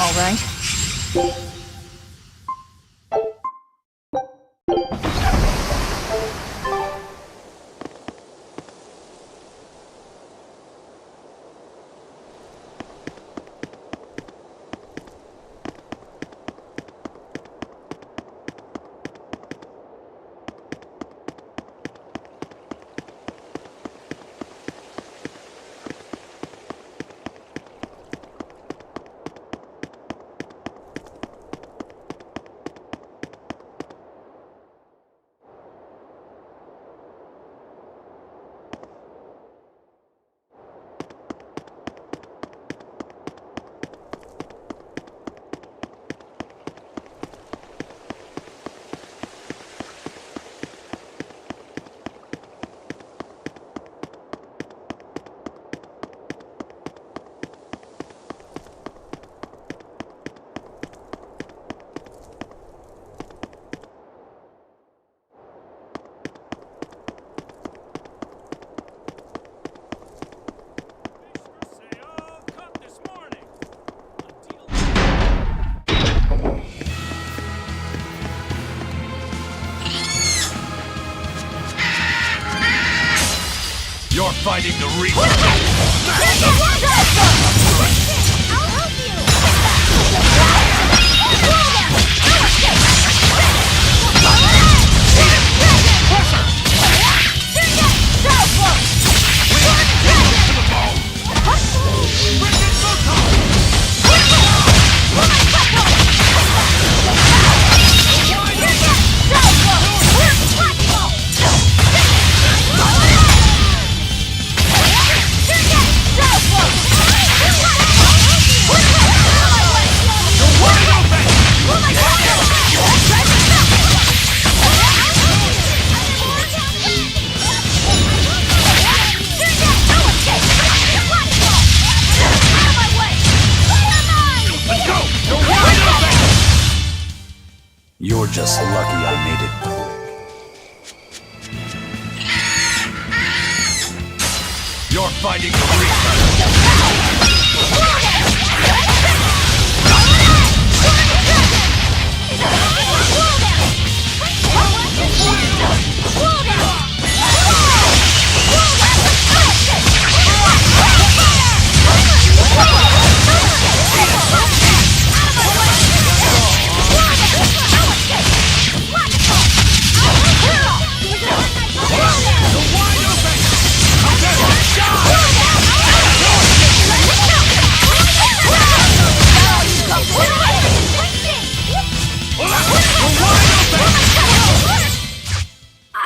all right. You're fighting the Reaper! You're just lucky I made it quick. You're fighting the Reaper!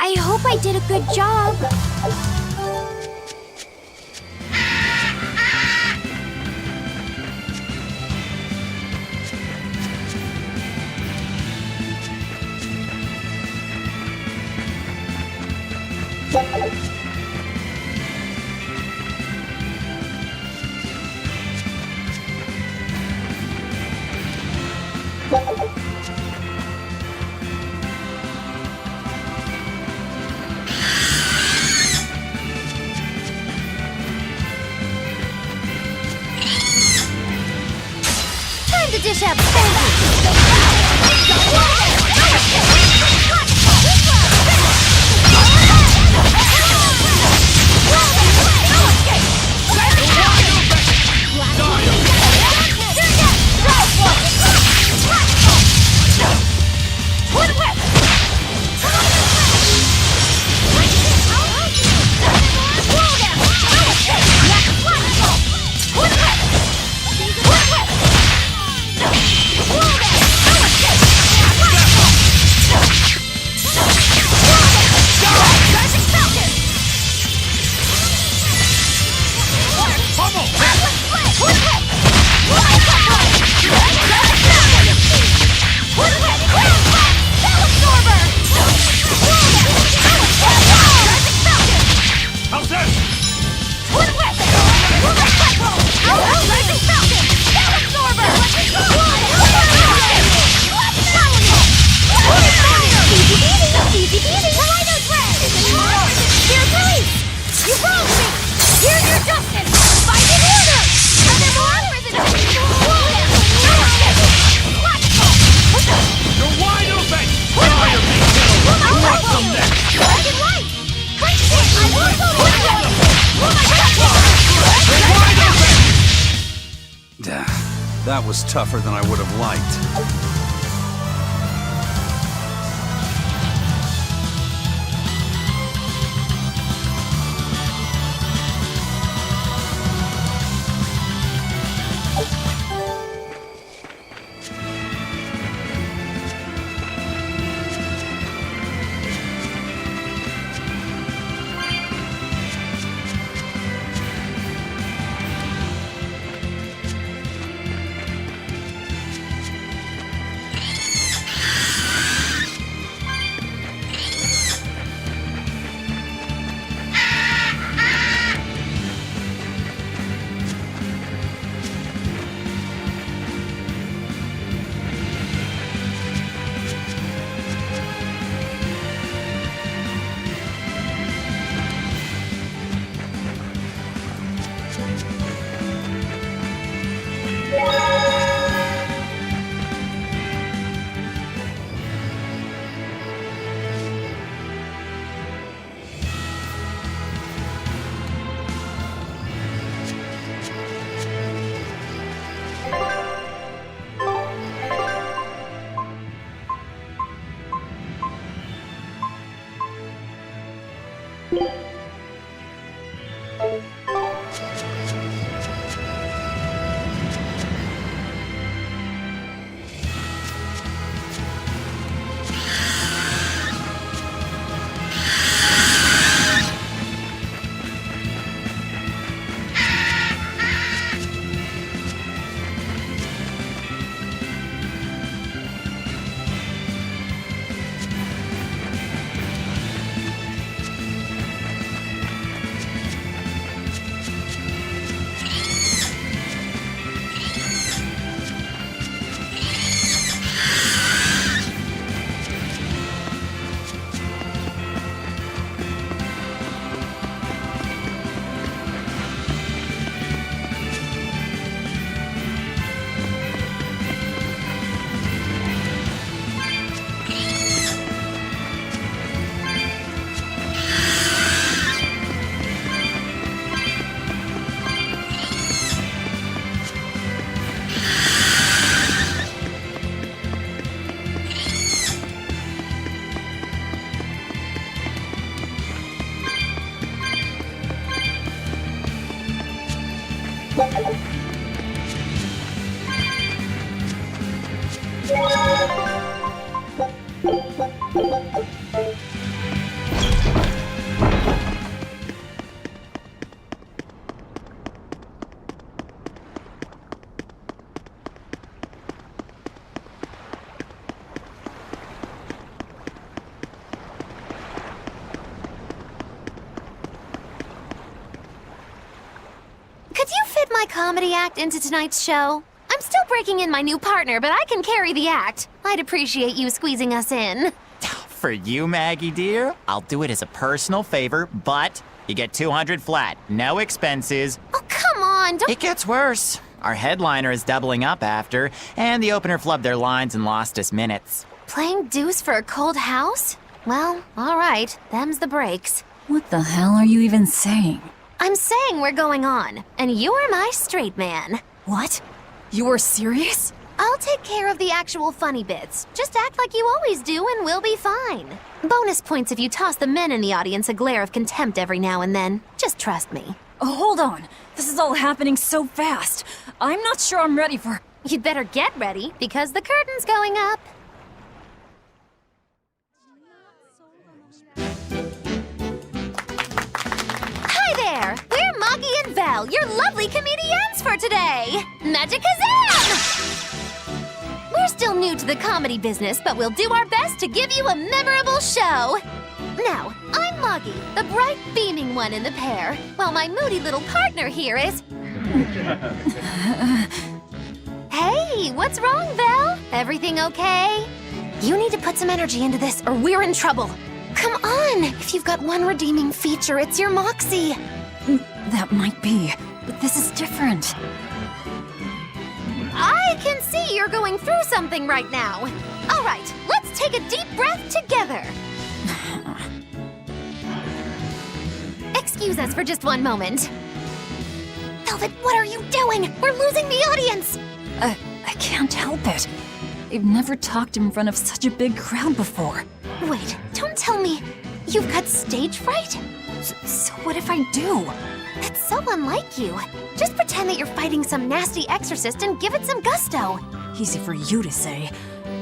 I hope I did a good job. Time to dish out That was tougher than I would have liked. Could you fit my comedy act into tonight's show? I'm still breaking in my new partner, but I can carry the act. I'd appreciate you squeezing us in. For you, Maggie dear, I'll do it as a personal favor, but you get 200 flat, no expenses. Oh, come on, don't... It gets worse. Our headliner is doubling up after, and the opener flubbed their lines and lost us minutes. Playing deuce for a cold house? Well, all right, them's the breaks. What the hell are you even saying? I'm saying we're going on, and you're my straight man. What? You're serious? I'll take care of the actual funny bits. Just act like you always do and we'll be fine. Bonus points if you toss the men in the audience a glare of contempt every now and then. Just trust me. Oh, hold on. This is all happening so fast. I'm not sure I'm ready for... You'd better get ready, because the curtain's going up. Hi there! We're Moggy and Val, your lovely comedians for today! Magicazam! We're still new to the comedy business, but we'll do our best to give you a memorable show. Now, I'm Moggy, the bright, beaming one in the pair, while my moody little partner here is... Hey, what's wrong, Val? Everything okay? You need to put some energy into this, or we're in trouble. Come on! If you've got one redeeming feature, it's your moxie. That might be, but this is different. I can see you're going through something right now. All right, let's take a deep breath together. Excuse us for just one moment. The Velvet, what are you doing? We're losing the audience! I can't help it. I've never talked in front of such a big crowd before. Wait, don't tell me you've got stage fright? So what if I do? That's so unlike you. Just pretend that you're fighting some nasty exorcist and give it some gusto. Easy for you to say.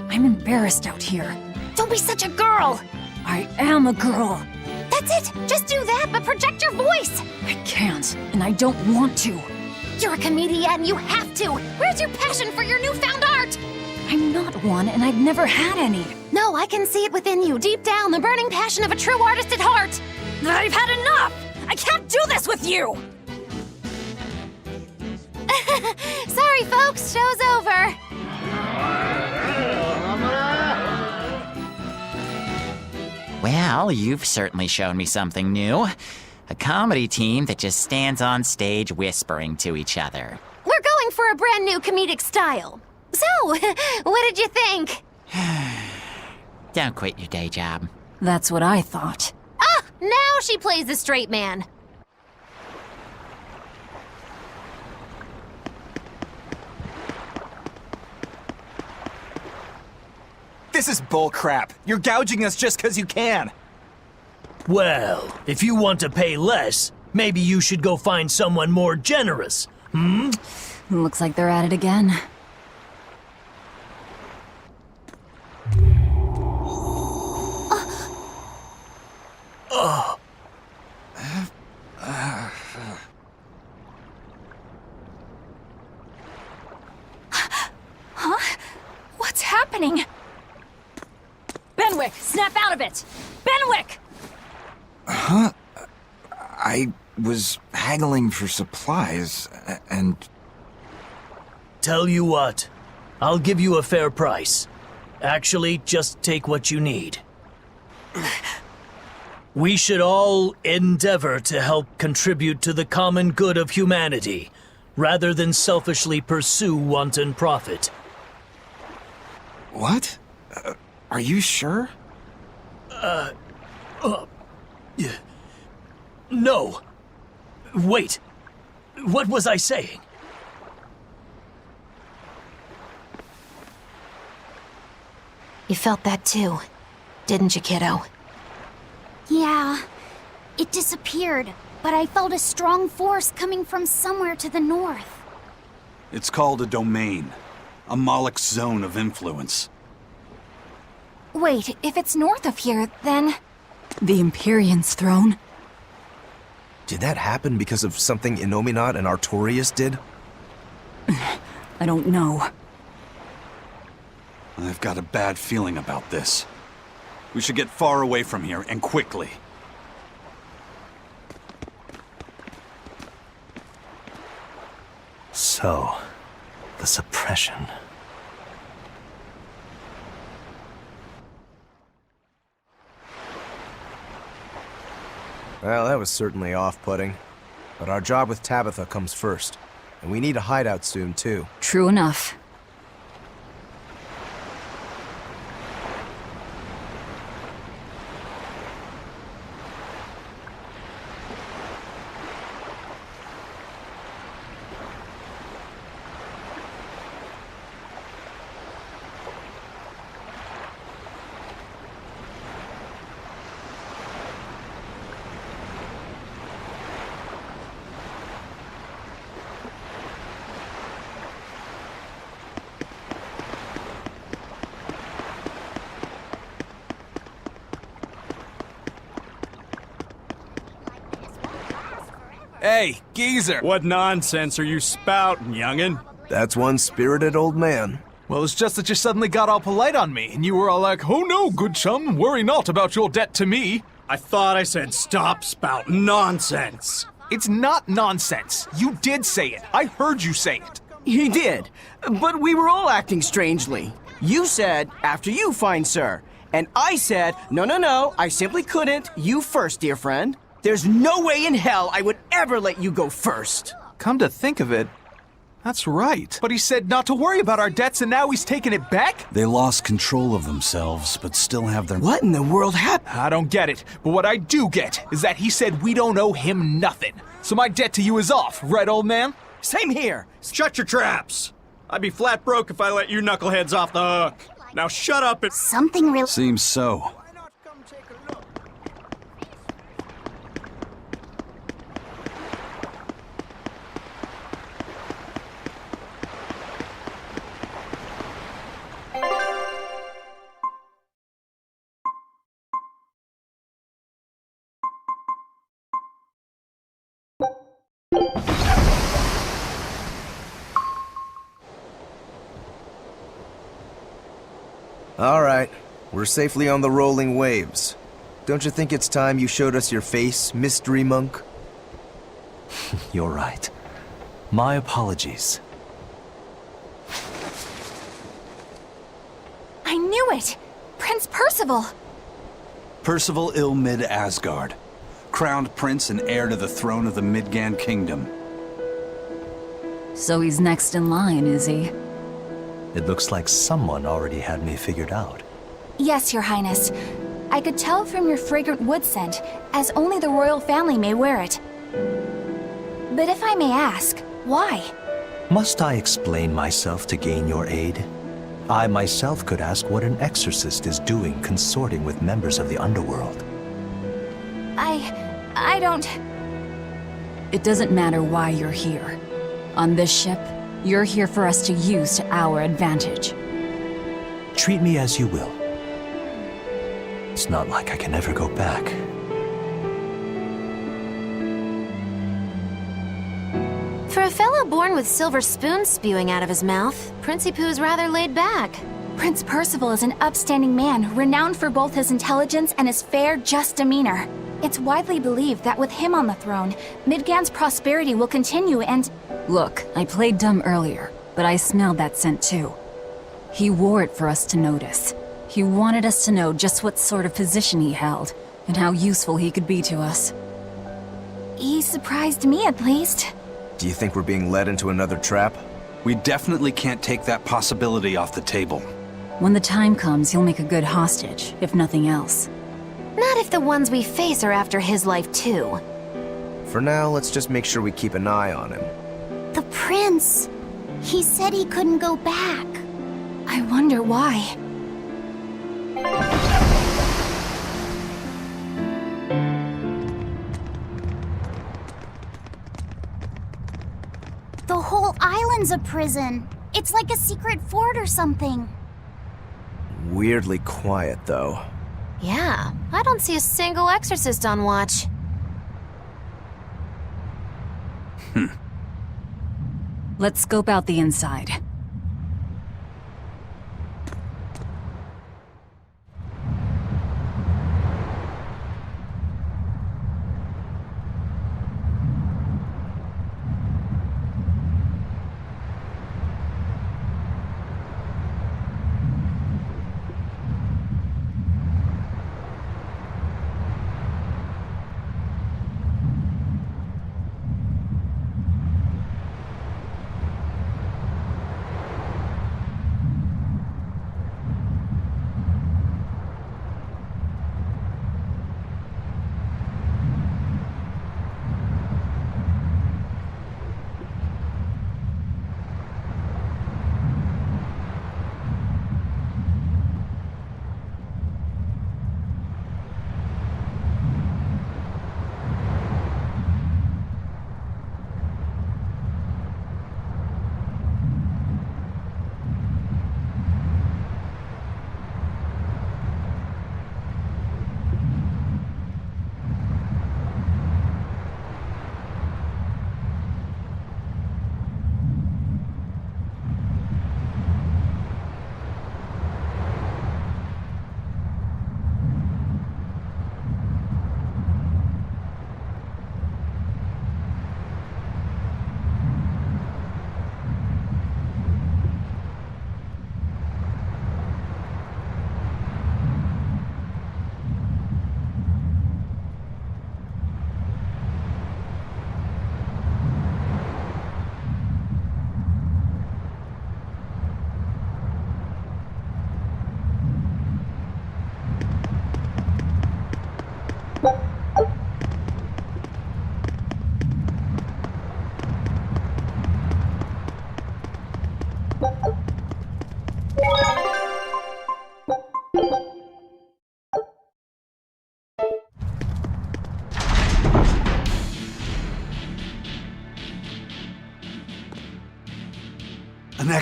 I'm embarrassed out here. Don't be such a girl! I am a girl. That's it! Just do that, but project your voice! I can't, and I don't want to. You're a comedian, you have to! Where's your passion for your newfound art? I'm not one, and I've never had any. No, I can see it within you, deep down, the burning passion of a true artist at heart! I've had enough! I can't do this with you! Sorry, folks, show's over. Well, you've certainly shown me something new. A comedy team that just stands on stage whispering to each other. We're going for a brand new comedic style. So, what did you think? Don't quit your day job. That's what I thought. Ah, now she plays the straight man. This is bullcrap. You're gouging us just 'cause you can. Well, if you want to pay less, maybe you should go find someone more generous. Looks like they're at it again. Huh? What's happening? Benwick, snap out of it! Benwick! I was haggling for supplies, and Tell you what, I'll give you a fair price. Actually, just take what you need. We should all endeavor to help contribute to the common good of humanity, rather than selfishly pursue wanton profit. what? Are you sure? No. Wait. What was I saying? You felt that too, didn't you, kiddo? Yeah, it disappeared, but I felt a strong force coming from somewhere to the north. It's called a domain. A Moloch's zone of influence. Wait, if it's north of here, then... The Empyrean's throne? Did that happen because of something Innominat and Artorias did? I don't know. I've got a bad feeling about this. We should get far away from here, and quickly. So, the suppression. Well, that was certainly off-putting. But our job with Tabitha comes first. And we need a hideout soon, too. True enough. Hey, geezer! What nonsense are you spouting, youngin'? That's one spirited old man. Well, it's just that you suddenly got all polite on me, and you were all like, "Oh no, good chum, worry not about your debt to me." I thought I said stop spouting nonsense. It's not nonsense. You did say it. I heard you say it. He did, but we were all acting strangely. You said, after you, fine sir. And I said, no, I simply couldn't. You first, dear friend. There's no way in hell I would ever let you go first. Come to think of it, that's right. But he said not to worry about our debts, and now he's taking it back? They lost control of themselves, but still have their... What in the world happened? I don't get it, but what I do get is that he said we don't owe him nothing. So my debt to you is off, right, old man? Same here. Shut your traps! I'd be flat broke if I let you knuckleheads off the hook. Now shut up and... Something real. Seems so. All right, we're safely on the rolling waves. Don't you think it's time you showed us your face, Mystery Monk? You're right. My apologies. I knew it! Prince Percival! Percival Ilmid Asgard, crowned prince and heir to the throne of the Midgand Kingdom. So he's next in line, is he? It looks like someone already had me figured out. Yes, Your Highness. I could tell from your fragrant wood scent, as only the royal family may wear it. But if I may ask, why? Must I explain myself to gain your aid? I myself could ask what an exorcist is doing consorting with members of the underworld. I don't... It doesn't matter why you're here. On this ship, you're here for us to use to our advantage. Treat me as you will. It's not like I can ever go back. For a fellow born with silver spoons spewing out of his mouth, Princie Pooh's rather laid back. Prince Percival is an upstanding man, renowned for both his intelligence and his fair, just demeanor. It's widely believed that with him on the throne, Midgand's prosperity will continue and... Look, I played dumb earlier, but I smelled that scent too. He wore it for us to notice. He wanted us to know just what sort of position he held, and how useful he could be to us. He surprised me, at least. Do you think we're being led into another trap? We definitely can't take that possibility off the table. When the time comes, he'll make a good hostage, if nothing else. Not if the ones we face are after his life too. For now, let's just make sure we keep an eye on him. The prince. He said he couldn't go back. I wonder why. The whole island's a prison. It's like a secret fort or something. Weirdly quiet, though. Yeah, I don't see a single exorcist on watch. Let's scope out the inside.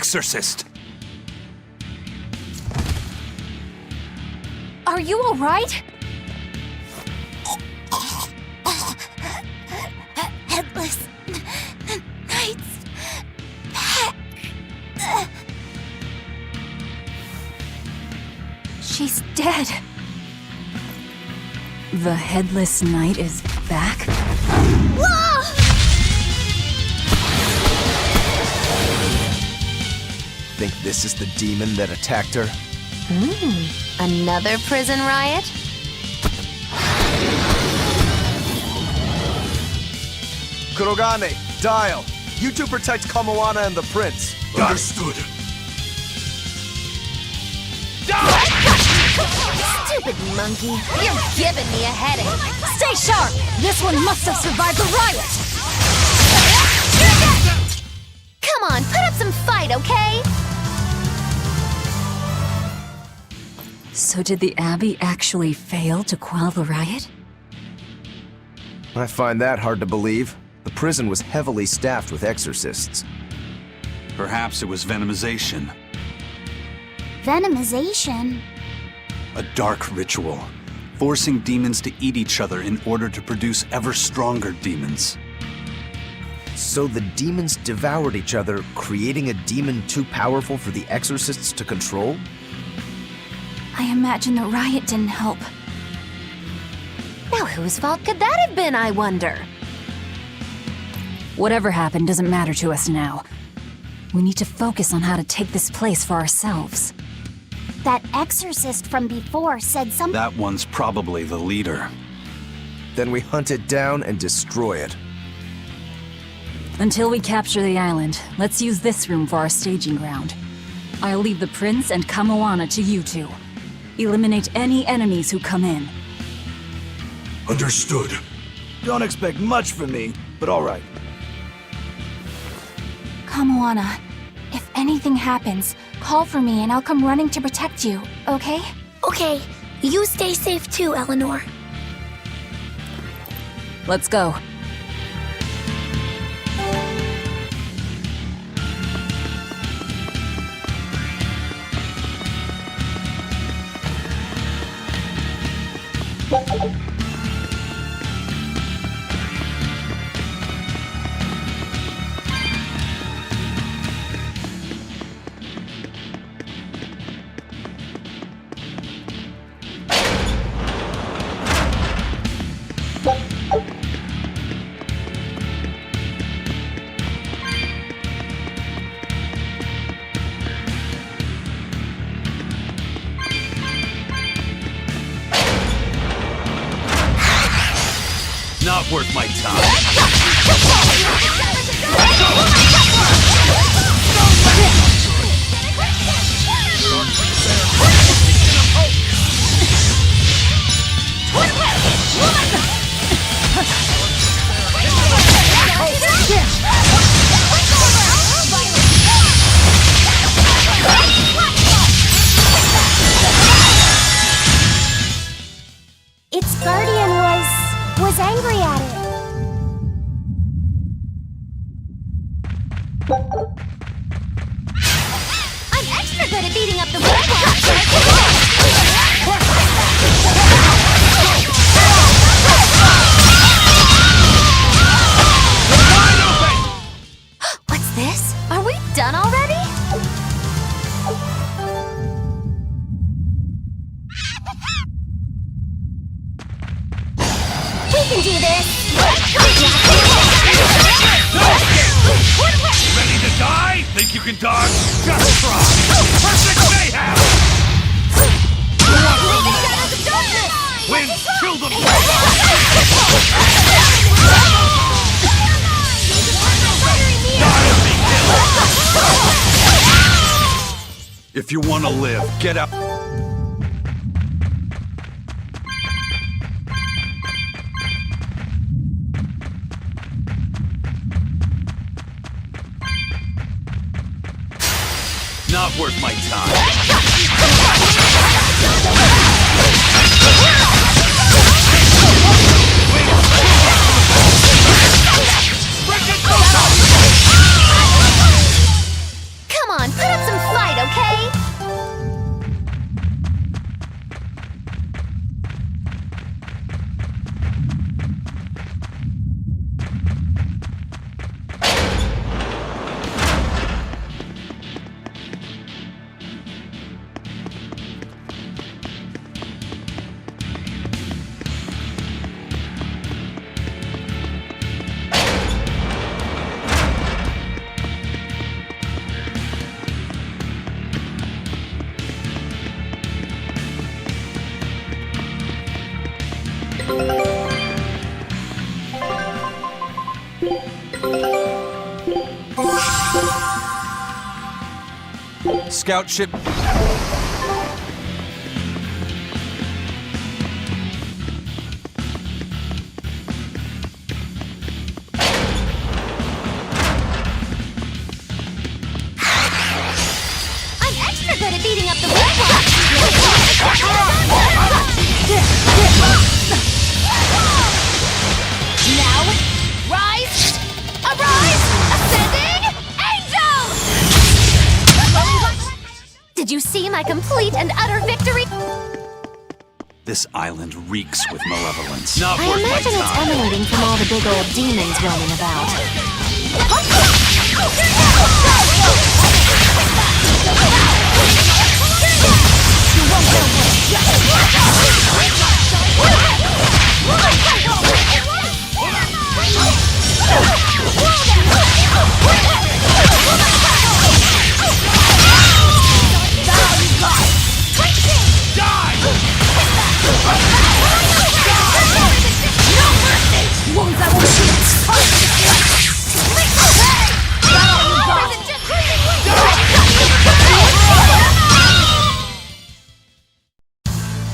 exorcist. Are you all right? Headless Knight's back. She's dead. The Headless Knight is back? Whoa! Think this is the demon that attacked her? Another prison riot? Kurogane, Dial. You two protect Kamoana and the prince. Understood. Stupid monkey. You're giving me a headache. Stay sharp! This one must have survived the riot! Come on, put up some fight, okay? So did the Abbey actually fail to quell the riot? I find that hard to believe. The prison was heavily staffed with exorcists. Perhaps it was venomization. Venomization? A dark ritual, forcing demons to eat each other in order to produce ever stronger demons. So the demons devoured each other, creating a demon too powerful for the exorcists to control? I imagine the riot didn't help. Now whose fault could that have been, I wonder? Whatever happened doesn't matter to us now. We need to focus on how to take this place for ourselves. That exorcist from before said something. That one's probably the leader. Then we hunt it down and destroy it. Until we capture the island, let's use this room for our staging ground. I'll leave the prince and Kamoana to you two. Eliminate any enemies who come in. Understood. Don't expect much from me, but all right. Kamoana, if anything happens, call for me and I'll come running to protect you, okay? Okay, you stay safe too, Eleanor. Let's go. Not worth my time. Its guardian was angry at it. I'm extra good at beating up the werewolves. What's this? Are we done already? We can do this! Ready to die? Think you can dodge? Just try! Perfect mayhem! Wind, kill them! If you want to live, get up. Not worth my time. Come on, Scout ship. I'm extra good at beating up the roadblock! Now, rise! Arise! Ascending! Angel! Did you see my complete and utter victory? This island reeks with malevolence. I imagine it's emanating from all the big old demons roaming about.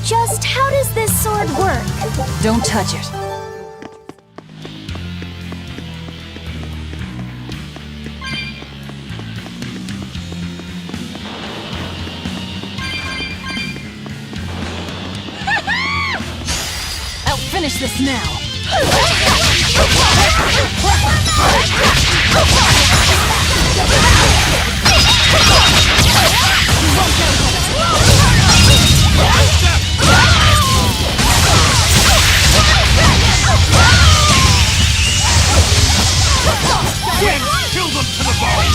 Just how does this sword work? Don't touch it. I'll finish this now. Kill them to the bone!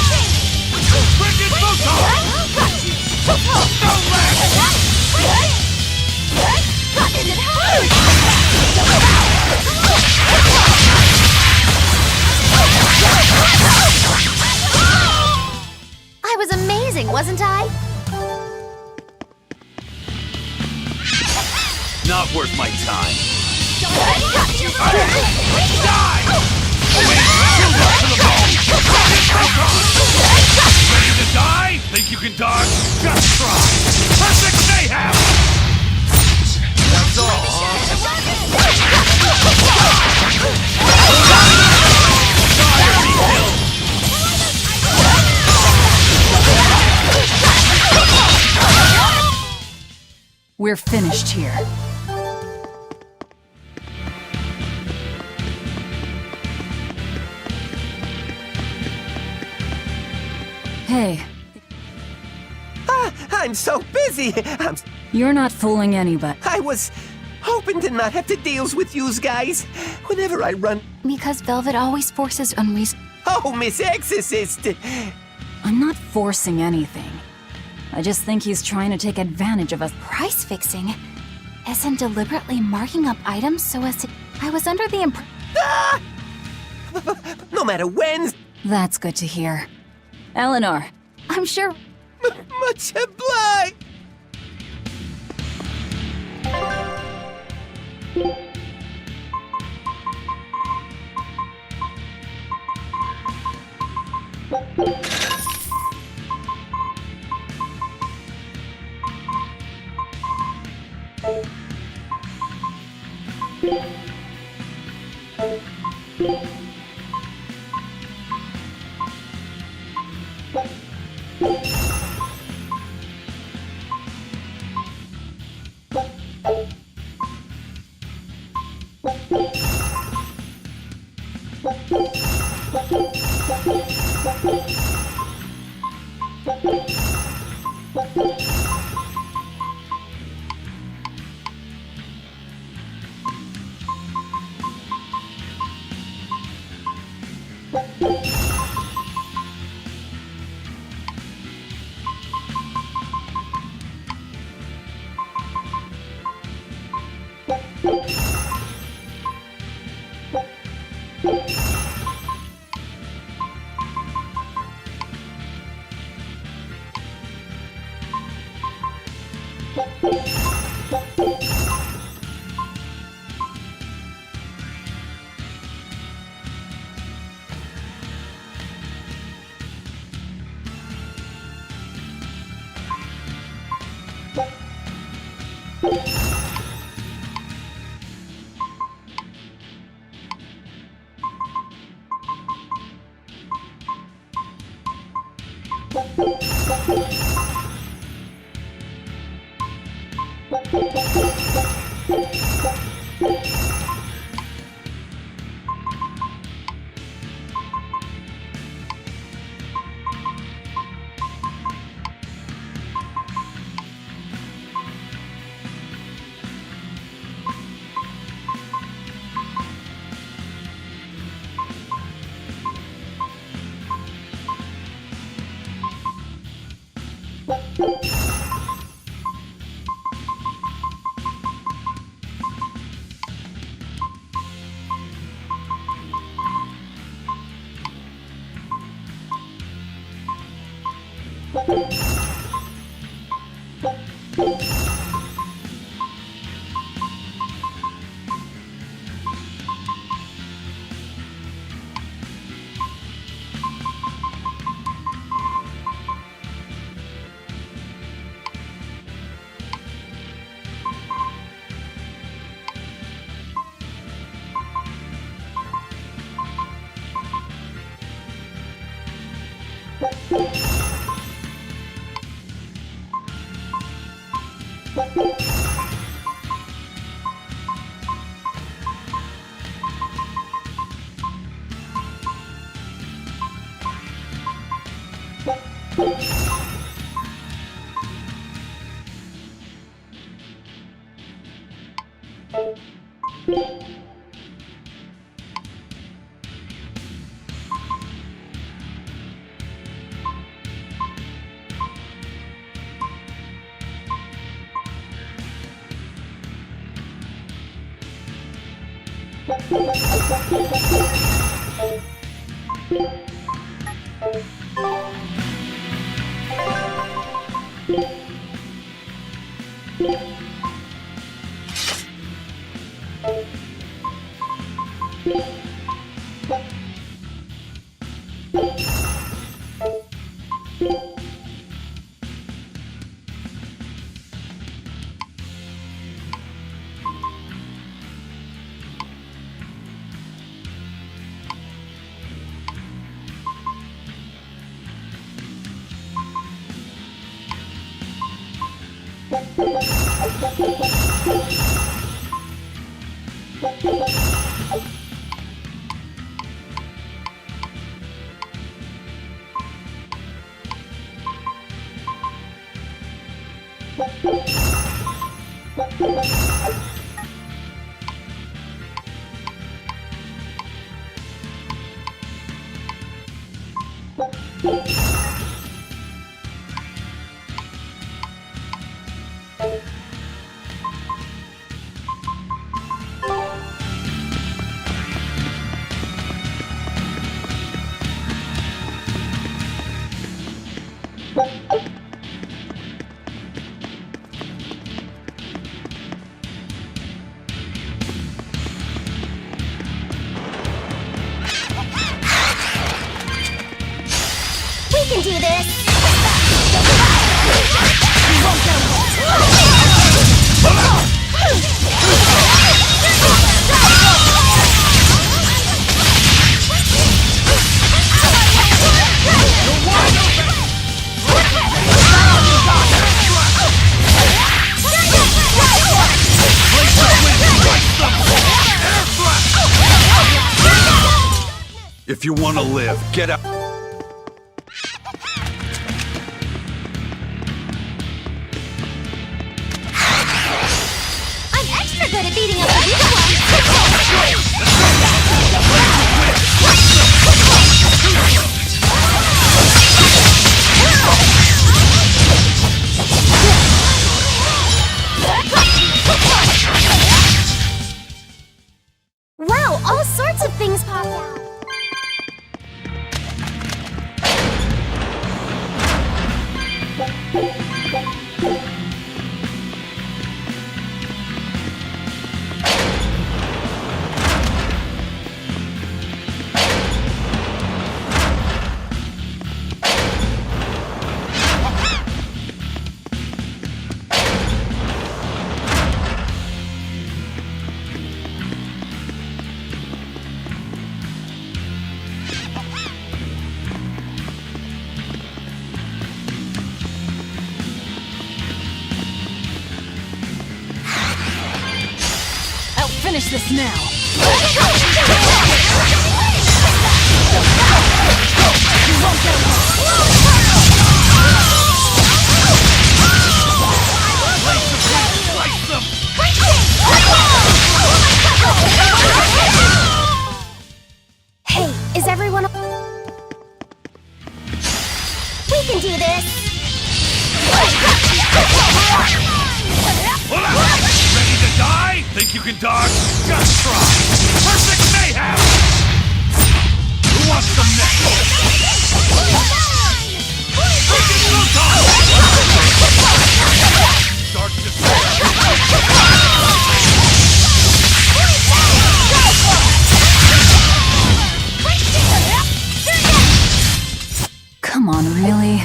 Frigid Photon! Stone Leg! I was amazing, wasn't I? Not worth my time. Die! Kill them to the bone! Ready to die? Think you can dodge? Just try! Perfect mayhem! That's all, We're finished here. Hey, I'm so busy. you're not fooling anybody. I was hoping to not have to deal with yous guys. Whenever I run... Because Velvet always forces unreason. Oh, Miss Exorcist! I'm not forcing anything. I just think he's trying to take advantage of us. Price fixing? Isn't deliberately marking up items so as to... I was under the impression... Ah! No matter when... That's good to hear. Eleanor, I'm sure... Much obliged! We can do this! If you want to live, get out. I'm extra good at beating up the weaker ones! Wow, all sorts of things pop out! finish this now! Hey, is everyone... We can do this! Ready to die? Think you can dodge? Just try! Perfect mayhem! Who wants some next? Freaking Pluton! Start to Come on, really?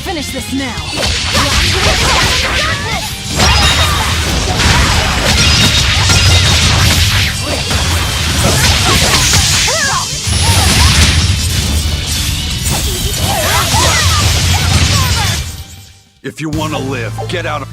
Finish this now! If you want to live, get out of...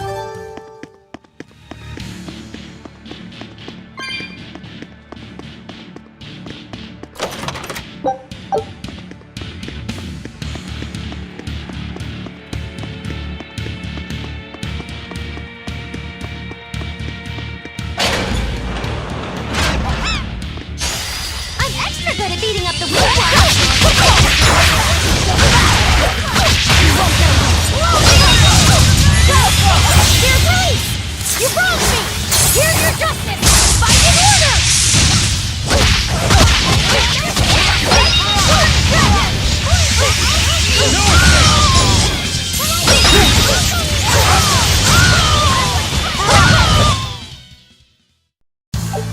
Good at beating up the weak ones. Here's Reese! You wronged me! Here's your justice! Fight in order!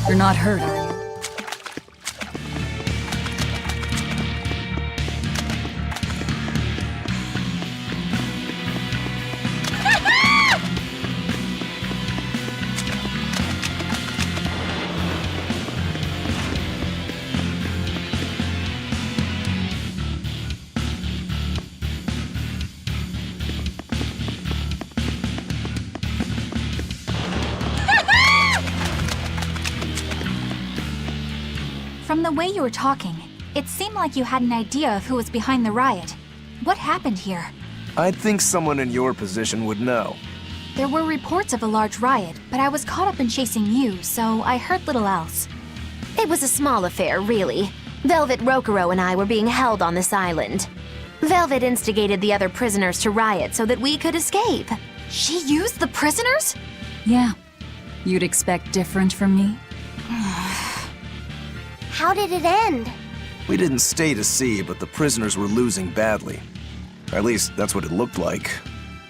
You're not hurt, are you? From the way you were talking, it seemed like you had an idea of who was behind the riot. What happened here? I'd think someone in your position would know. There were reports of a large riot, but I was caught up in chasing you, so I heard little else. It was a small affair, really. Velvet Rokurou and I were being held on this island. Velvet instigated the other prisoners to riot so that we could escape. She used the prisoners? Yeah. You'd expect different from me? How did it end? We didn't stay to see, but the prisoners were losing badly. At least, that's what it looked like.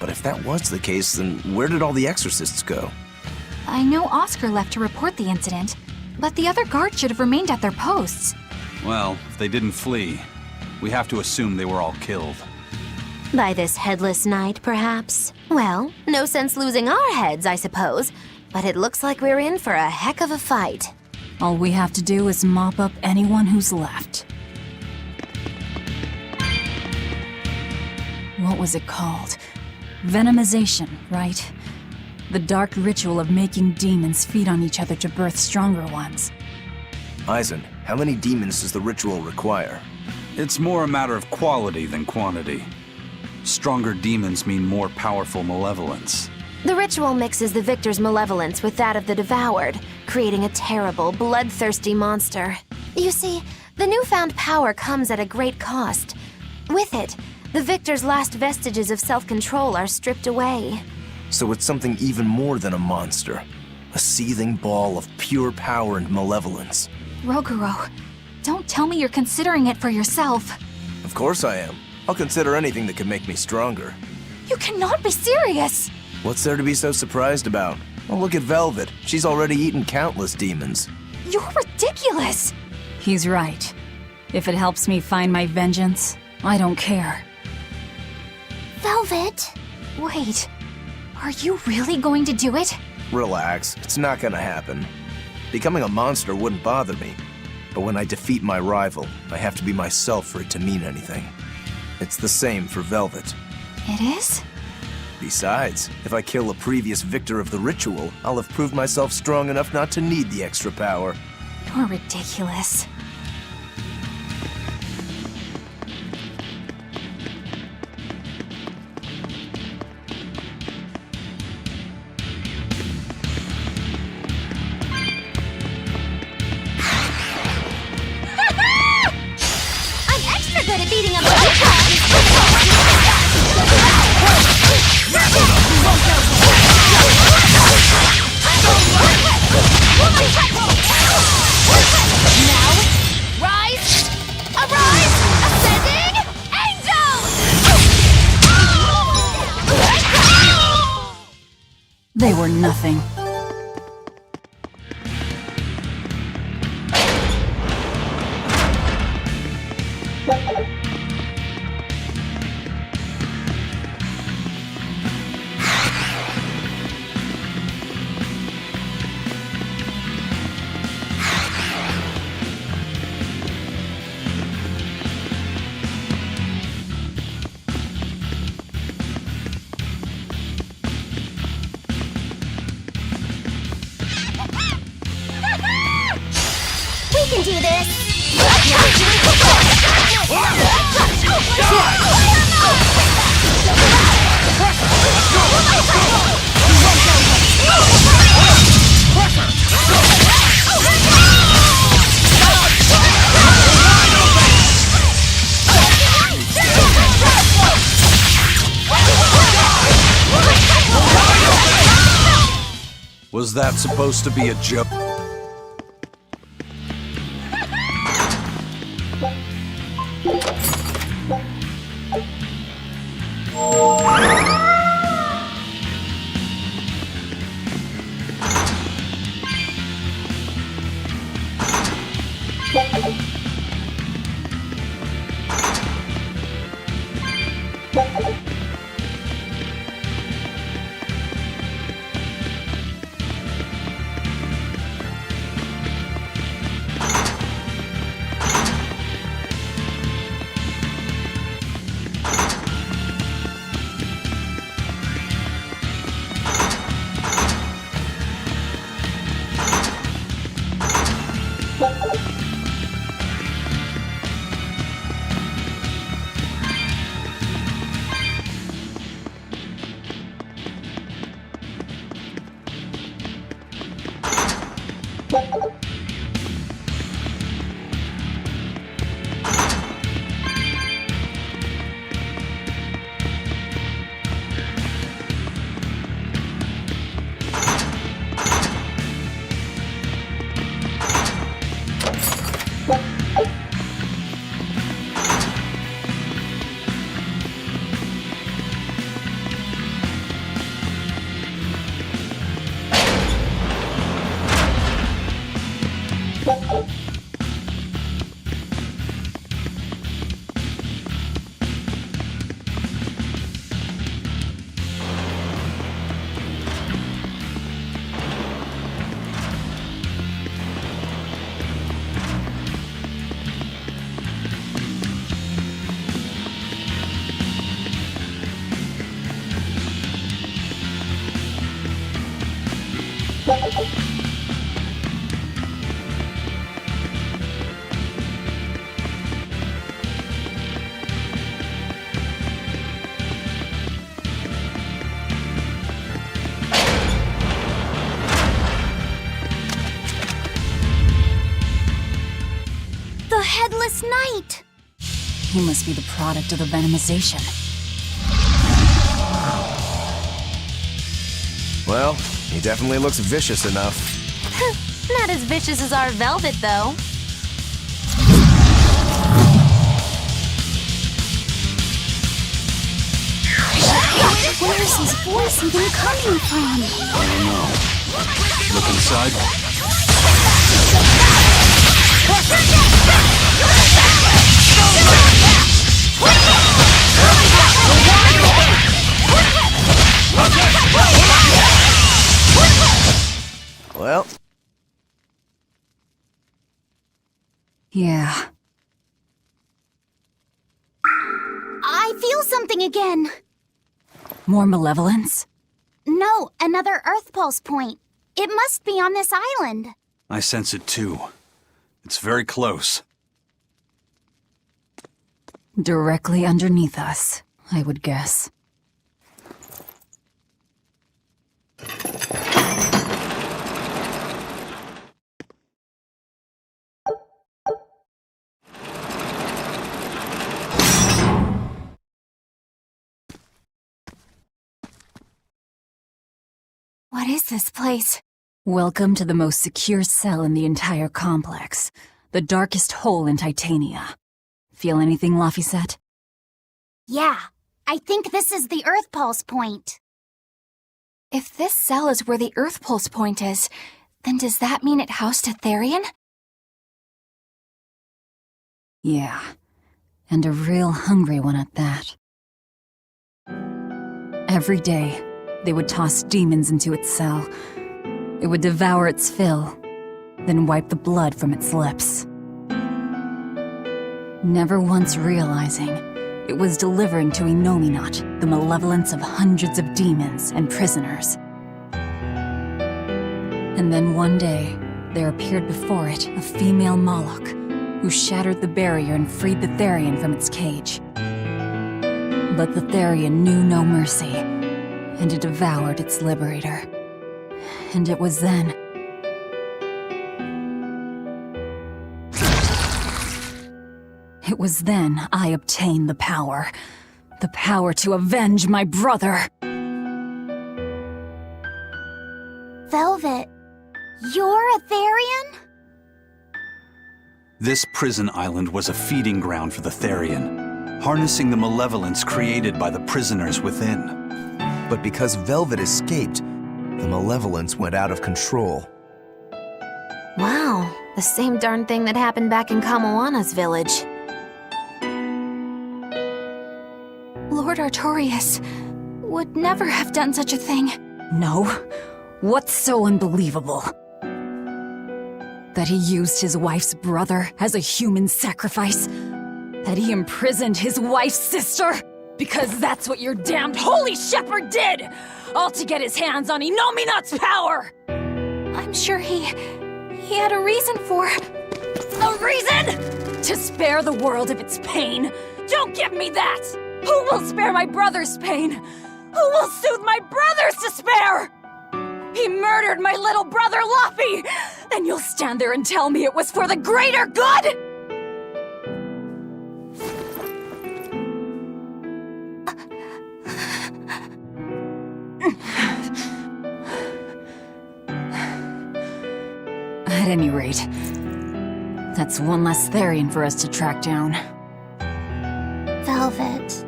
But if that was the case, then where did all the exorcists go? I know Oscar left to report the incident, but the other guards should have remained at their posts. Well, if they didn't flee, we have to assume they were all killed. By this headless knight, perhaps? Well, no sense losing our heads, I suppose. But it looks like we're in for a heck of a fight. All we have to do is mop up anyone who's left. What was it called? Venomization, right? The dark ritual of making demons feed on each other to birth stronger ones. Eisen, how many demons does the ritual require? It's more a matter of quality than quantity. Stronger demons mean more powerful malevolence. The ritual mixes the victor's malevolence with that of the devoured, creating a terrible, bloodthirsty monster. You see, the newfound power comes at a great cost. With it, the victor's last vestiges of self-control are stripped away. So it's something even more than a monster. A seething ball of pure power and malevolence. Rokurou, don't tell me you're considering it for yourself. Of course I am. I'll consider anything that can make me stronger. You cannot be serious! What's there to be so surprised about? Well, look at Velvet. She's already eaten countless demons. You're ridiculous! He's right. If it helps me find my vengeance, I don't care. Velvet? Wait, are you really going to do it? Relax, it's not gonna happen. Becoming a monster wouldn't bother me. But when I defeat my rival, I have to be myself for it to mean anything. It's the same for Velvet. It is? Besides, if I kill a previous victor of the ritual, I'll have proved myself strong enough not to need the extra power. You're ridiculous. I'm extra good at beating up the Now, rise, arise, ascending, angels! They were nothing. We can do this! Was that supposed to be a joke? Headless Knight! He must be the product of the venomization. Well, he definitely looks vicious enough. Not as vicious as our Velvet, though. something coming from? I don't know. Look inside. Well, Yeah. I feel something again. More malevolence? No, another Earth Pulse point. It must be on this island. I sense it too. It's very close. Directly underneath us, I would guess. What is this place? Welcome to the most secure cell in the entire complex. The darkest hole in Titania. Feel anything, Laphicet? Yeah, I think this is the Earth Pulse point. If this cell is where the Earth Pulse point is, then does that mean it housed a Therian? Yeah. And a real hungry one at that. Every day, they would toss demons into its cell. It would devour its fill, then wipe the blood from its lips. Never once realizing it was delivering to Inominat the malevolence of hundreds of demons and prisoners. And then one day, there appeared before it a female Moloch, who shattered the barrier and freed the Therian from its cage. But the Therian knew no mercy, and it devoured its liberator. And it was then... It was then I obtained the power. The power to avenge my brother. Velvet, you're a Therian? This prison island was a feeding ground for the Therian, harnessing the malevolence created by the prisoners within. but because Velvet escaped, the malevolence went out of control. Wow, the same darn thing that happened back in Kamoana's village. Lord Artorias would never have done such a thing. No? What's so unbelievable? That he used his wife's brother as a human sacrifice? That he imprisoned his wife's sister? Because that's what your damned holy shepherd did! All to get his hands on Inominat's power! I'm sure he had a reason for... A reason? To spare the world of its pain? Don't give me that! Who will spare my brother's pain? Who will soothe my brother's despair? He murdered my little brother, Laffy! And you'll stand there and tell me it was for the greater good?! At any rate, that's one less Therian for us to track down. Velvet.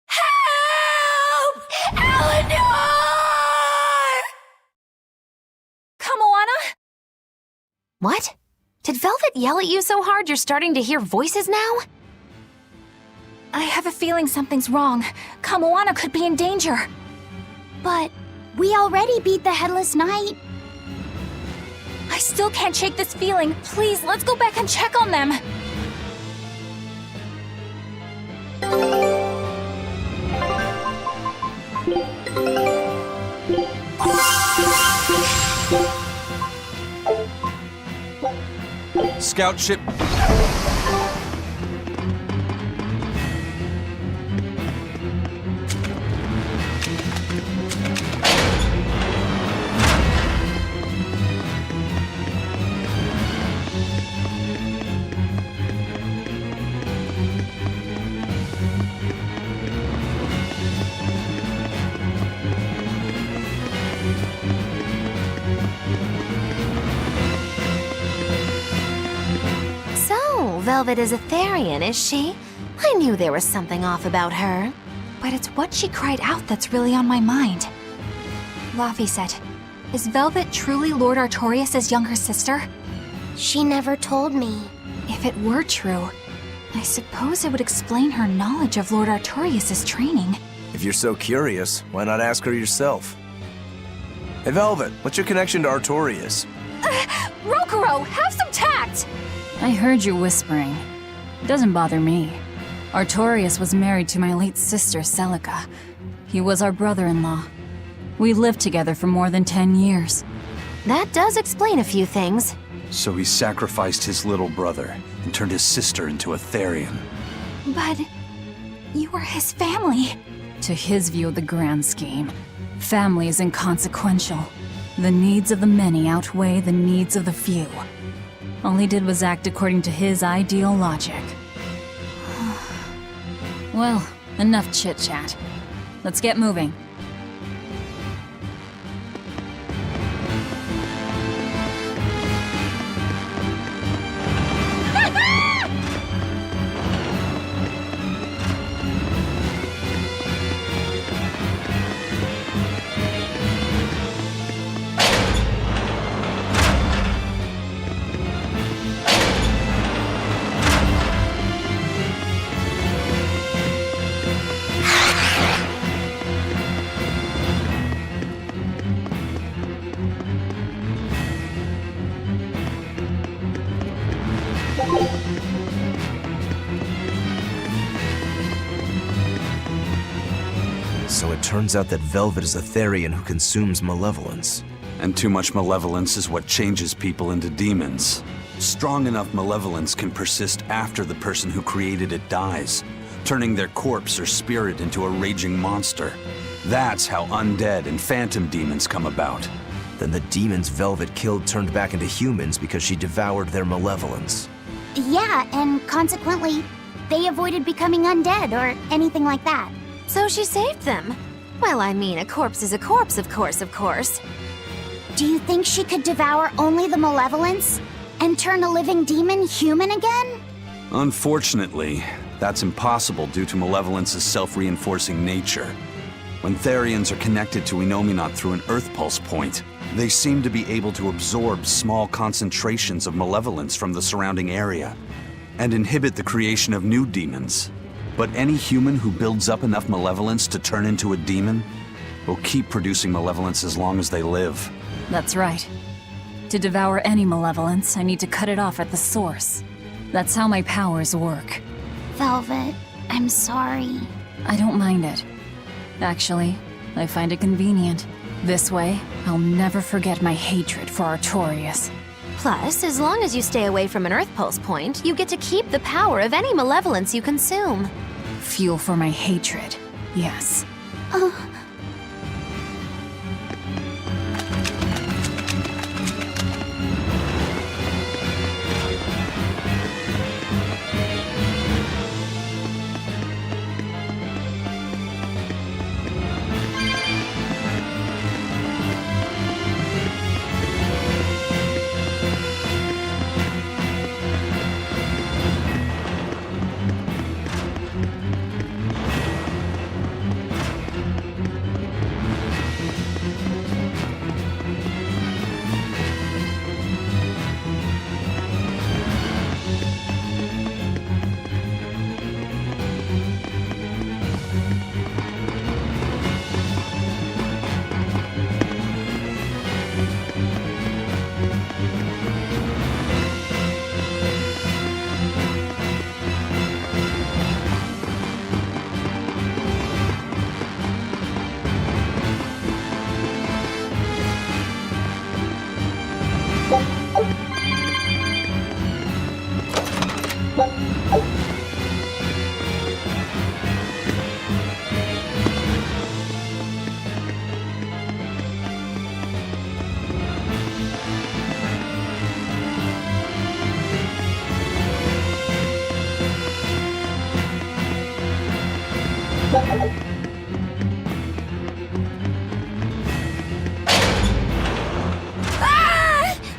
Help! Eleanor! Kamoana? What? Did Velvet yell at you so hard you're starting to hear voices now? I have a feeling something's wrong. Kamoana could be in danger. But we already beat the Headless Knight. I still can't shake this feeling. Please, let's go back and check on them. Scout ship. So, Velvet is a Therian, is she? I knew there was something off about her. But it's what she cried out that's really on my mind. Laphicet, is Velvet truly Lord Artorias' younger sister? She never told me. If it were true, I suppose it would explain her knowledge of Lord Artorias' training. If you're so curious, why not ask her yourself? Hey, Velvet, what's your connection to Artorias? Rokuro, have some tact! I heard you whispering. It doesn't bother me. Artorias was married to my late sister, Celica. He was our brother-in-law. We lived together for more than 10 years. That does explain a few things. So he sacrificed his little brother and turned his sister into a Therian. But you were his family. To his view of the grand scheme, family is inconsequential. The needs of the many outweigh the needs of the few. All he did was act according to his ideal logic. Well, enough chit-chat. Let's get moving. So it turns out that Velvet is a Therian who consumes malevolence. And too much malevolence is what changes people into demons. Strong enough malevolence can persist after the person who created it dies, turning their corpse or spirit into a raging monster. That's how undead and phantom demons come about. Then the demons Velvet killed turned back into humans because she devoured their malevolence. Yeah, and consequently, they avoided becoming undead or anything like that. So she saved them. Well, I mean, a corpse is a corpse, of course. Do you think she could devour only the malevolence and turn a living demon human again? Unfortunately, that's impossible due to malevolence's self-reinforcing nature. When Therians are connected to Enominat through an Earth Pulse point, they seem to be able to absorb small concentrations of malevolence from the surrounding area and inhibit the creation of new demons. But any human who builds up enough malevolence to turn into a demon will keep producing malevolence as long as they live. That's right. To devour any malevolence, I need to cut it off at the source. That's how my powers work. Velvet, I'm sorry. I don't mind it. Actually, I find it convenient. This way, I'll never forget my hatred for Artorias. Plus, as long as you stay away from an Earth Pulse point, you get to keep the power of any malevolence you consume. Fuel for my hatred, yes.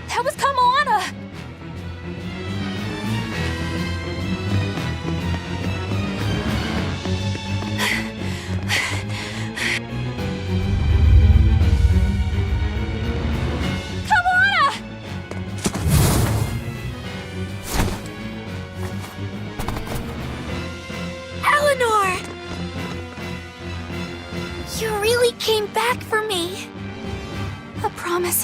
That was Kamana!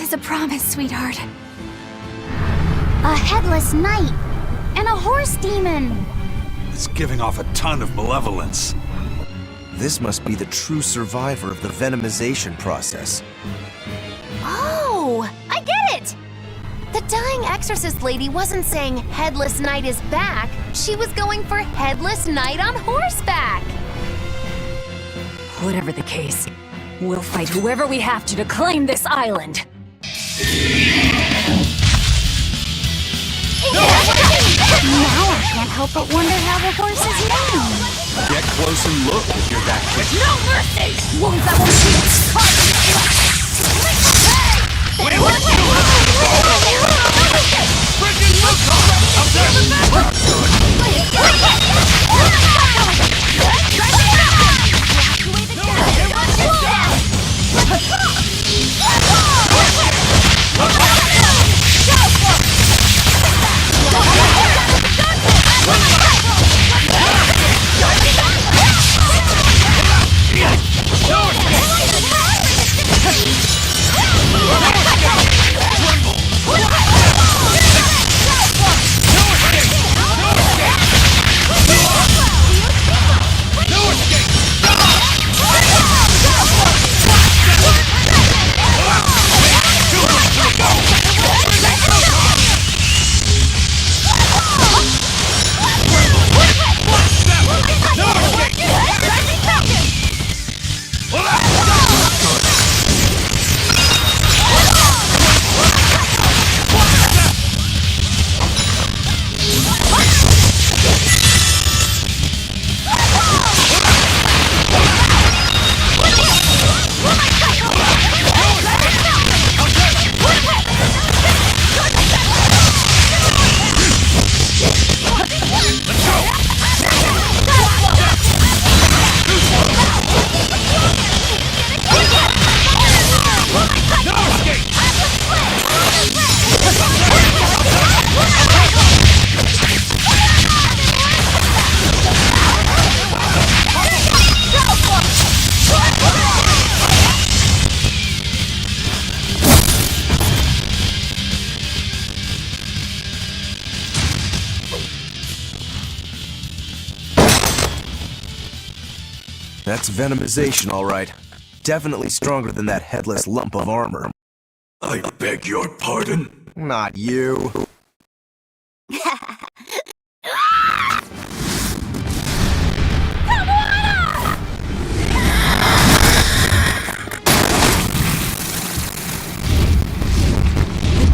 This is a promise, sweetheart. A headless knight and a horse demon. It's giving off a ton of malevolence. This must be the true survivor of the venomization process. Oh, I get it! The dying exorcist lady wasn't saying Headless Knight is back. She was going for Headless Knight on horseback. Whatever the case, we'll fight whoever we have to claim this island. Now I can't help but wonder how the horse is named. Get close and look if you're that quick. No mercy! Wounds that won't heal! That's venomization, all right. Definitely stronger than that headless lump of armor. I beg your pardon? Not you. The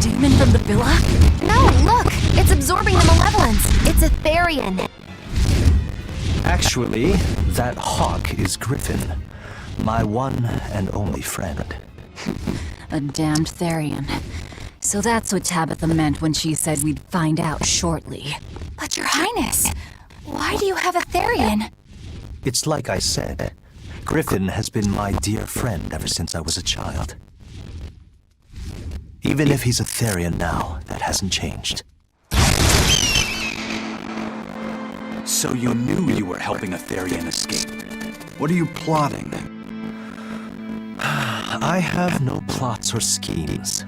demon from the villa? No, look! It's absorbing the malevolence. It's a Therian. Actually, that hawk is Griffin, my one and only friend. A damned Therian. So that's what Tabitha meant when she said we'd find out shortly. But Your Highness, why do you have a Therian? It's like I said, Griffin has been my dear friend ever since I was a child. Even if he's a Therian now, that hasn't changed. So you knew you were helping a Therian escape. What are you plotting? I have no plots or schemes.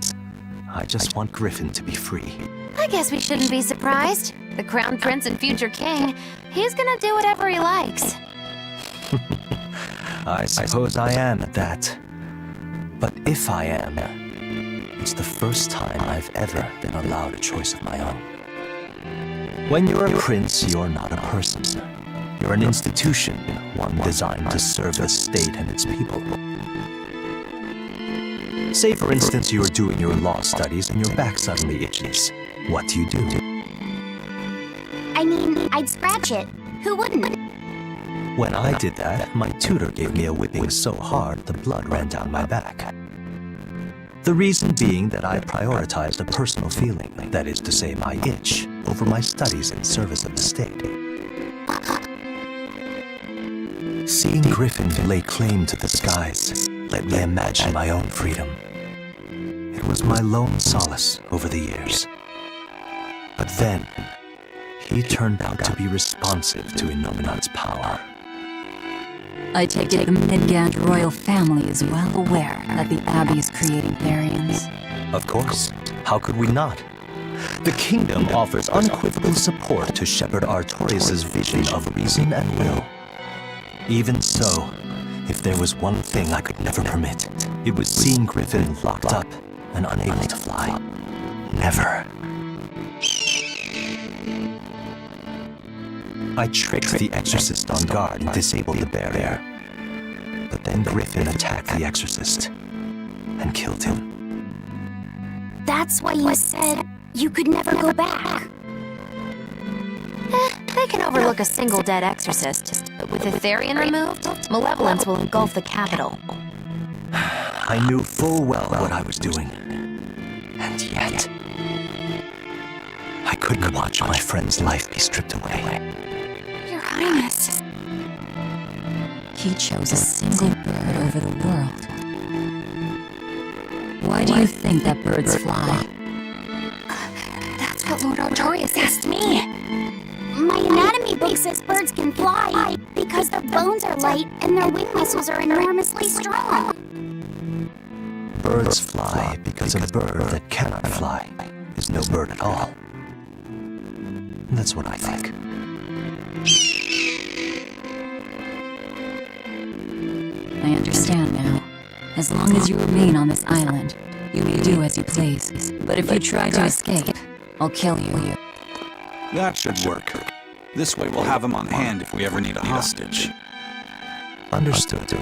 I just want Griffin to be free. I guess we shouldn't be surprised. The Crown Prince and future king, he's gonna do whatever he likes. I suppose I am at that. But if I am, it's the first time I've ever been allowed a choice of my own. When you're a prince, you're not a person. You're an institution, one designed to serve the state and its people. Say, for instance, you're doing your law studies and your back suddenly itches. What do? I mean, I'd scratch it. Who wouldn't? When I did that, my tutor gave me a whipping so hard the blood ran down my back. The reason being that I prioritized a personal feeling, that is to say my itch, over my studies in service of the state. Seeing Griffin lay claim to the skies let me imagine my own freedom. It was my lone solace over the years. But then, he turned out to be responsive to Innominat's power. I take it the Midgand royal family is well aware that the Abbey is creating Therians. Of course. How could we not? The kingdom offers unequivocal support to Shepherd Artorias' vision of reason and will. Even so, if there was one thing I could never permit, it was seeing Griffin locked up and unable to fly. Never. I tricked the Exorcist on guard and disabled the barrier. But then Griffin attacked the Exorcist and killed him. That's why you said you could never go back. They can overlook a single dead exorcist, but with Etherian removed, malevolence will engulf the capital. I knew full well what I was doing. And yet, I couldn't watch my friend's life be stripped away. Your Highness. He chose a single bird over the world. Why do you think that birds fly? That's what Lord Artorias asked me. My anatomy book says birds can fly because their bones are light and their wing muscles are enormously strong. Birds fly because a bird that cannot fly is no bird at all. That's what I think. I understand now. As long as you remain on this island, you may do as you please. But if you try to escape, I'll kill you. That should work. This way we'll have him on hand if we ever need a hostage. Understood.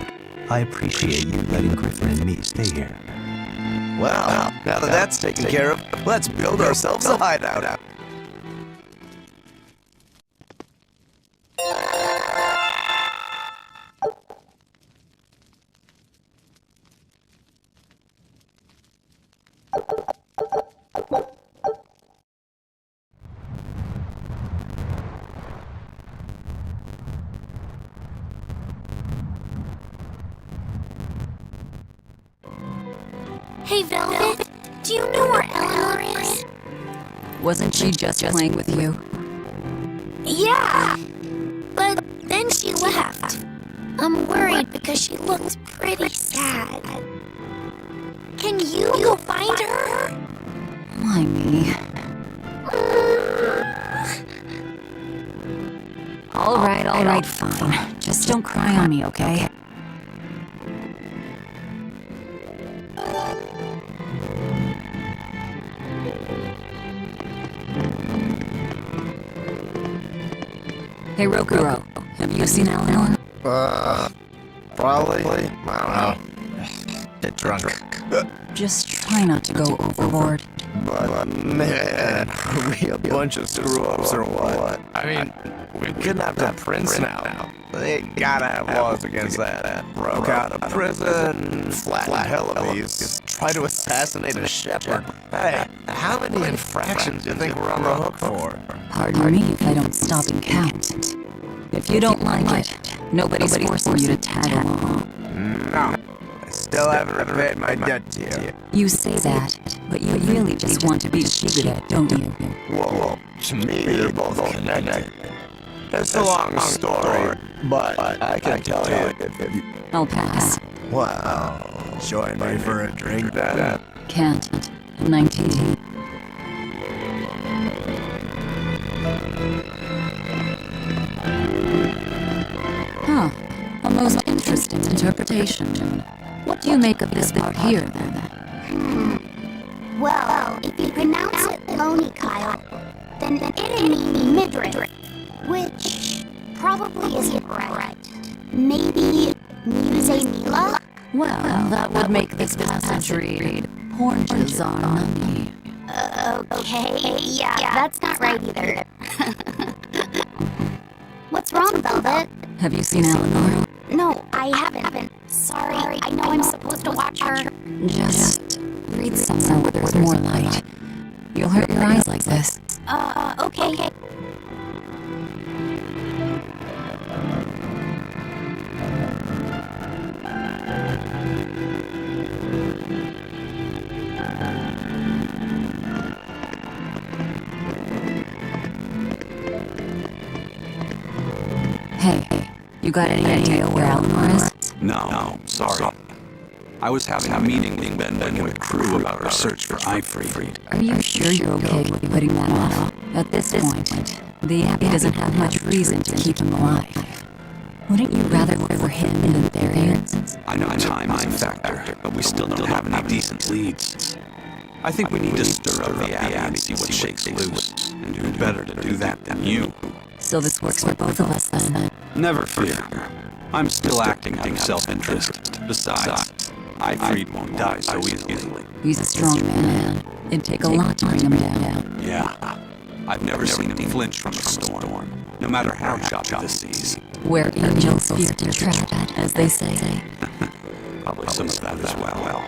I appreciate you letting Griffin and me stay here. Well, now that that's taken care of, let's build ourselves a hideout. Hey, Velvet, do you know where Eleanor is? Wasn't she just playing with you? Yeah, but then she left. I'm worried because she looks pretty sad. Can you go find her? Why me? All right, fine. Just don't cry on me, okay? Hey, Rokuro, have you seen Eleanor? Probably. I don't know. Get drunk. Just try not to go overboard. But man, are we a bunch of screw-ups or what? I mean, we kidnapped a prince now. They gotta have laws against that. Broke out of prison, flattened Hellebes, tried to assassinate a shepherd. Hey, how many infractions do you think we're on the hook for? Pardon me if I don't stop and count. If you don't like it, nobody's forcing you to tag along. No, I still haven't repaid my debt to you. You say that, but you really just want to be cheated, don't you? Whoa, to me, they're both connected. It's a long story, but I can tell you if you... I'll pass. Wow, join me for a drink then? Can't. I'm 19. Huh. A most interesting interpretation. What do you make of this part here, then? Well, if you pronounce it Loney Kyle, then it'd mean midriff, which probably isn't right. Maybe Muse Mila? Well, that would make this passage read, Oranges are nunny. Okay, yeah, that's not right either. What's wrong, Velvet? Have you seen Eleanor? No, I haven't. Sorry, I know I'm supposed to watch her. Just read somewhere where there's more light. You'll hurt your eyes like this. Okay. Hey, you got any idea where Eleanor is? No, sorry. I was having a meeting with Ben and the crew about our search for Ifrit. Are you sure you're okay with putting that off? At this point, the Abbey doesn't have much reason to keep him alive. Wouldn't you rather look for him than Therians? I know time is a factor, but we still don't have any decent leads. I think we need to stir up the Abbey and see what shakes loose. And who better to do that than you? So this works for both of us then? Never fear. I'm still acting out of self-interest. Besides, Ifrit won't die so easily. He's a strong man. It'd take a lot to bring him down. Yeah. I've never seen him flinch from a storm, no matter how choppy the seas. Where angels fear to tread, as they say. Probably some of that as well.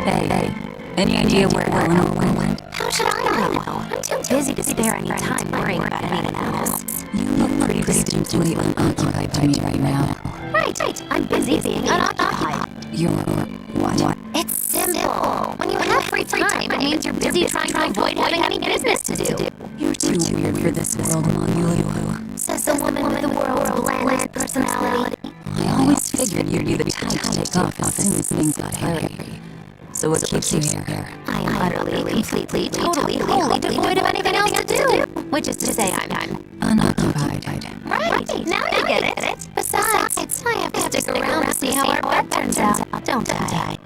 Hey, any idea where Eleanor went? How should I know? I'm too busy to spare any time worrying about anyone else. You look pretty distinctly unoccupied to me right now. Right. I'm busy being unoccupied. You're what? It's simple. When you have free time, it means you're busy trying to avoid having any business to do. You're too weird for this world, Mongulu. Says the woman with the world's blandest personality. I always figured you'd be the type to take off as soon as things got hairy. So what keeps you here? I am utterly, completely, totally, wholly devoid of anything else to do. Which is to say, I'm unoccupied. Right, now you get it. Besides, I have to stick around to see how our bet turns out, don't I?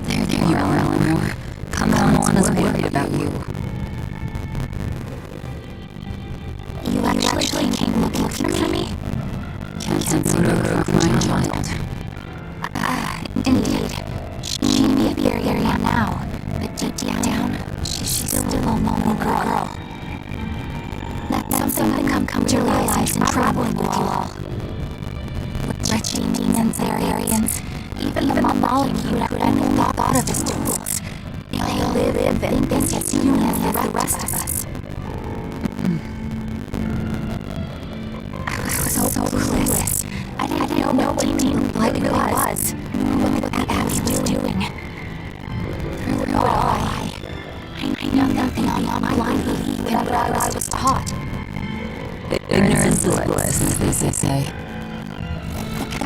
There you are, Eleanor. Come on, is worried about you. You actually came looking for me? Can't seem to croak my child. Indeed. She may be very young now, but deep down, she's still a lonely girl. That's something I've come to realize in traveling with you all. With wretched demons, Therians, even the molecule who only thought of as tools. They live and think as human as the rest of us. I was so clueless. I didn't know what demon blood really was. What the Abbey was doing. Through it all, I know nothing beyond my blind belief in what I was taught. Ignorance is bliss, as they say.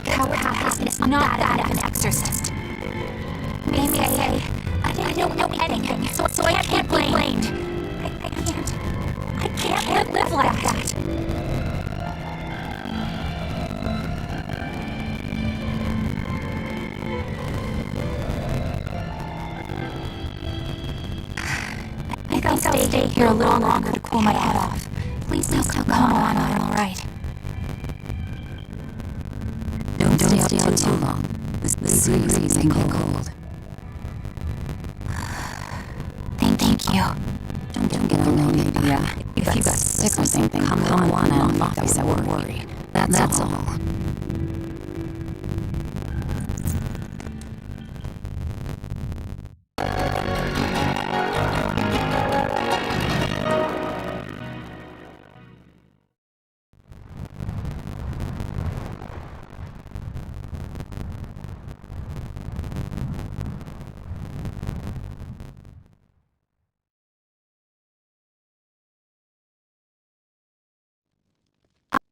How is not that of an exorcist. Maybe I don't know anything, so I can't be blamed. I can't live like that. I think I'll stay here a little longer to cool my head off. Please come on, I'm all right. Don't stay up too long. This breeze can get cold. Thank you. Don't get alone, maybe. If you got sick or something, come on out of the office, I won't worry. That's all.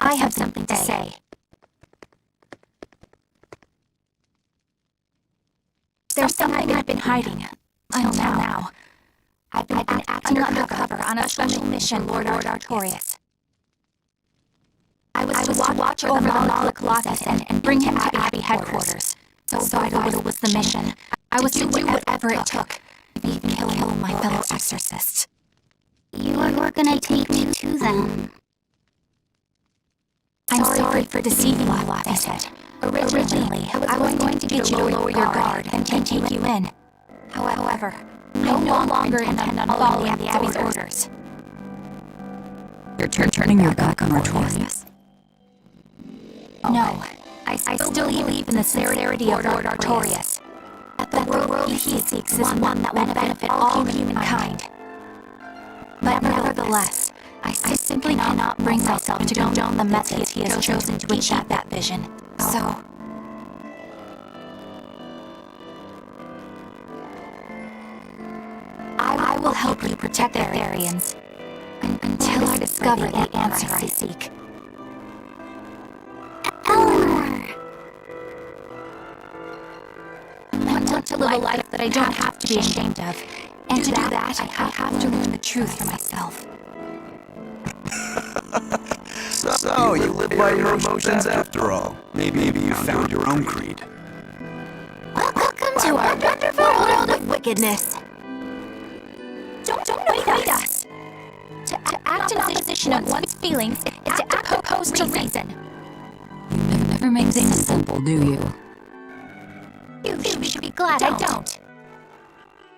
I have something to say. There's something I've been hiding. Until now. I've been acting undercover on a special mission, Lord Artorias. I was to watch over the Colossus and bring him to Abbey headquarters. So vital was the mission. I was to do whatever it took. Even kill my fellow exorcists. You were gonna take me to them. I'm sorry for deceiving you, he said. Originally, I was going to get you to lower your guard and take you in. However, I no longer intend on following the Abbey's orders. You're turning your back on Artorias? No, I still believe in the sincerity of Lord Artorias. That the world he seeks is one that will benefit all humankind. But nevertheless, I simply cannot bring myself to condone the methods he has chosen to achieve that vision. So... I will help you protect the Therians until I discover the answer I seek. Eleanor! I want to live a life that I don't have to be ashamed of. And to do that, I have to learn the truth for myself. So, you live by your emotions after all. Maybe you found your own creed. Welcome to our wonderful world of wickedness. Don't avoid us. To act in opposition of one's feelings is to act opposed to reason. You never make things simple, do you? You should be glad I don't.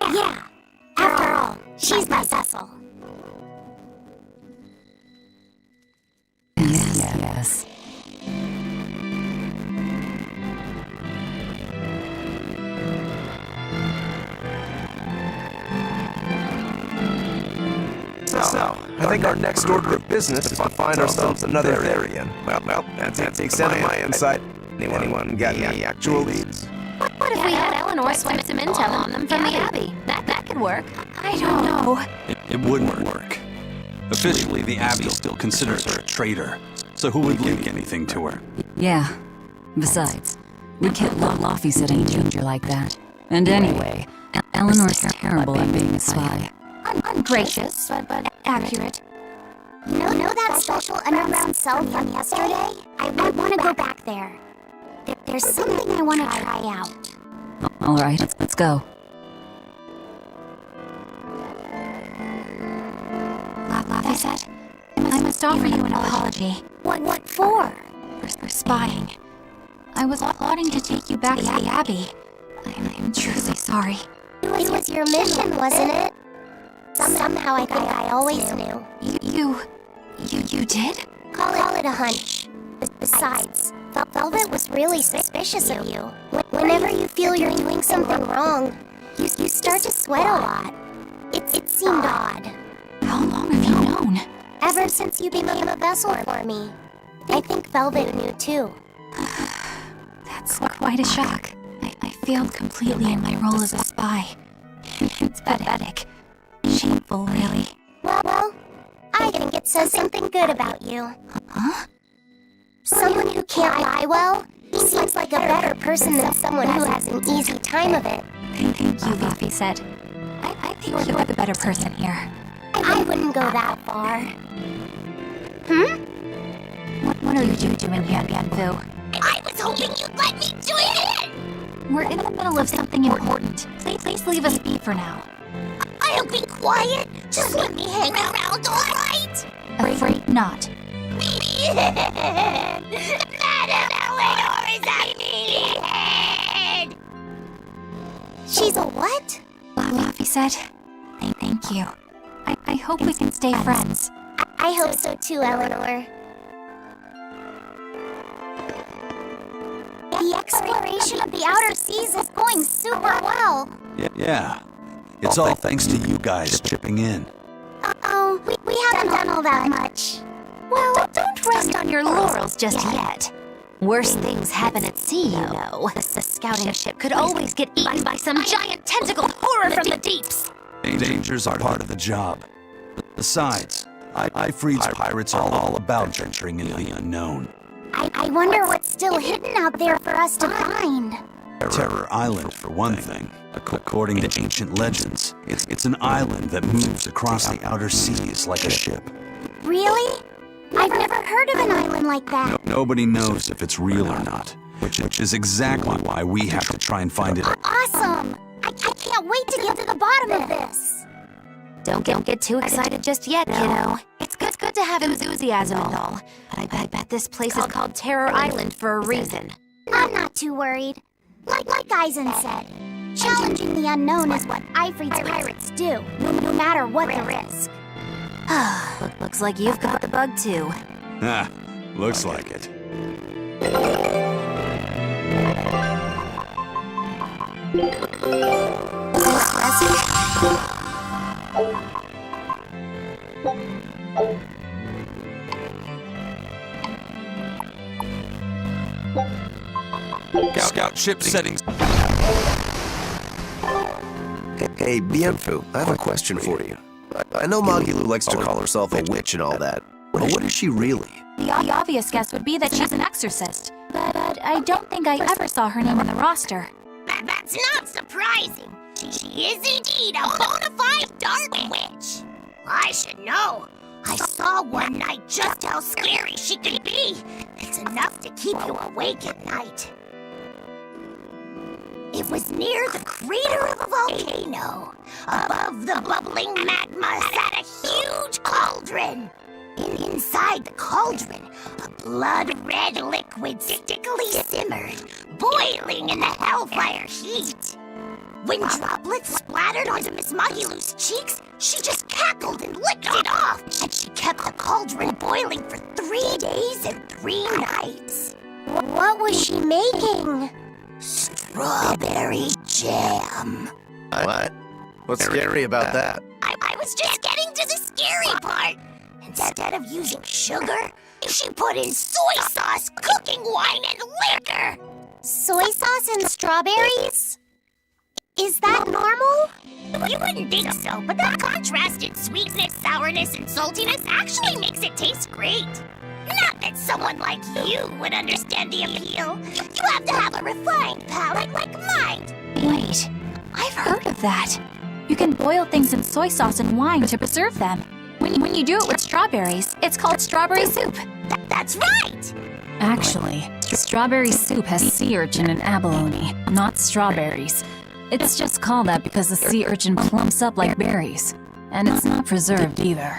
Yeah. After all, she's my vessel. Yes. So, I think our next order of business is to find ourselves another Therian. Well, that's the extent of my insight. Anyone got any actual leads? What if we had Eleanor swim some intel on them from the Abbey? That could work. I don't know. It wouldn't work. Officially, the Abbey still considers her a traitor. So who would leak anything to her? Yeah. Besides, we can't let Laffy set any danger like that. And anyway, Eleanor's terrible at being a spy. Ungracious, but accurate. You know that special underground cell from yesterday? I want to go back there. There's something I want to try out. All right, let's go. Laffy said, I must offer you an apology. What for? For spying. I was plotting to take you back to the Abbey. I'm truly sorry. It was your mission, wasn't it? Somehow I think I always knew. You did? Call it a hunch. Besides, Velvet was really suspicious of you. Whenever you feel you're doing something wrong, you start to sweat a lot. It seemed odd. How long have you known? Ever since you became a vessel for me. I think Velvet knew too. That's quite a shock. I failed completely in my role as a spy. It's pathetic. Shameful, really. Well, I think it says something good about you. Huh? Someone who can't lie well seems like a better person than someone who has an easy time of it. Thank you, Laffy said. I think you're the better person here. I wouldn't go that far. What are you doing here, Bianfu? I was hoping you'd let me do it! We're in the middle of something important. Please leave us be for now. I'll be quiet. Just let me hang around, alright? Afraid not. Madam Eleanor is a meathead! She's a what? Laffy said, thank you. I hope we can stay friends. I hope so too, Eleanor. The exploration of the outer seas is going super well. Yeah. It's all thanks to you guys chipping in. Uh-oh, we haven't done all that much. Well, don't rest on your laurels just yet. Worse things happen at sea, you know. The scouting ship could always get eaten by some giant tentacled horror from the deeps. Dangers are part of the job. Besides, I freed pirates all about venturing into the unknown. I wonder what's still hidden out there for us to find. Terror Island, for one thing. According to ancient legends, it's an island that moves across the outer seas like a ship. Really? I've never heard of an island like that. Nobody knows if it's real or not, which is exactly why we have to try and find it. Awesome! I can't wait to get to the bottom of this. Don't get too excited just yet, kiddo. It's good to have enthusiasm and all. But I bet this place is called Terror Island for a reason. I'm not too worried. Like Eisen said, challenging the unknown is what Ifrit's pirates do, no matter what the risk. Looks like you've got the bug too. Ah, looks like it. Scout ship settings. Hey, Bienfu, I have a question for you. I know Magilu likes to call herself a witch and all that, but what is she really? The obvious guess would be that she's an exorcist. But I don't think I ever saw her name on the roster. That's not surprising. She is indeed a bona fide dark witch. I should know. I saw one night just how scary she can be. It's enough to keep you awake at night. It was near the crater of a volcano. Above the bubbling magma sat a huge cauldron. Inside the cauldron, a blood-red liquid stickily simmered, boiling in the hellfire heat. When droplets splattered onto Miss Magilu's cheeks, she just cackled and licked it off, and she kept the cauldron boiling for 3 days and 3 nights. What was she making? Strawberry jam. What? What's scary about that? I was just getting to the scary part. Instead of using sugar, she put in soy sauce, cooking wine, and liquor. Soy sauce and strawberries? Is that normal? You wouldn't think so, but the contrast in sweetness, sourness, and saltiness actually makes it taste great. Not that someone like you would understand the appeal. You have to have a refined palate like mine. Wait, I've heard of that. You can boil things in soy sauce and wine to preserve them. When you do it with strawberries, it's called strawberry soup. That's right! Actually, strawberry soup has sea urchin and abalone, not strawberries. It's just called that because the sea urchin plumps up like berries. And it's not preserved either.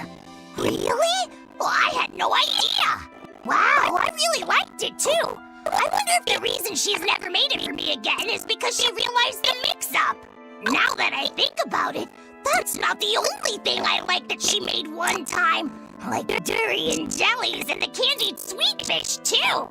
Really? Well, I had no idea. Wow, I really liked it too. I wonder if the reason she's never made it for me again is because she realized the mix-up. Now that I think about it, that's not the only thing I like that she made one time. Like the durian jellies and the candied sweet fish too.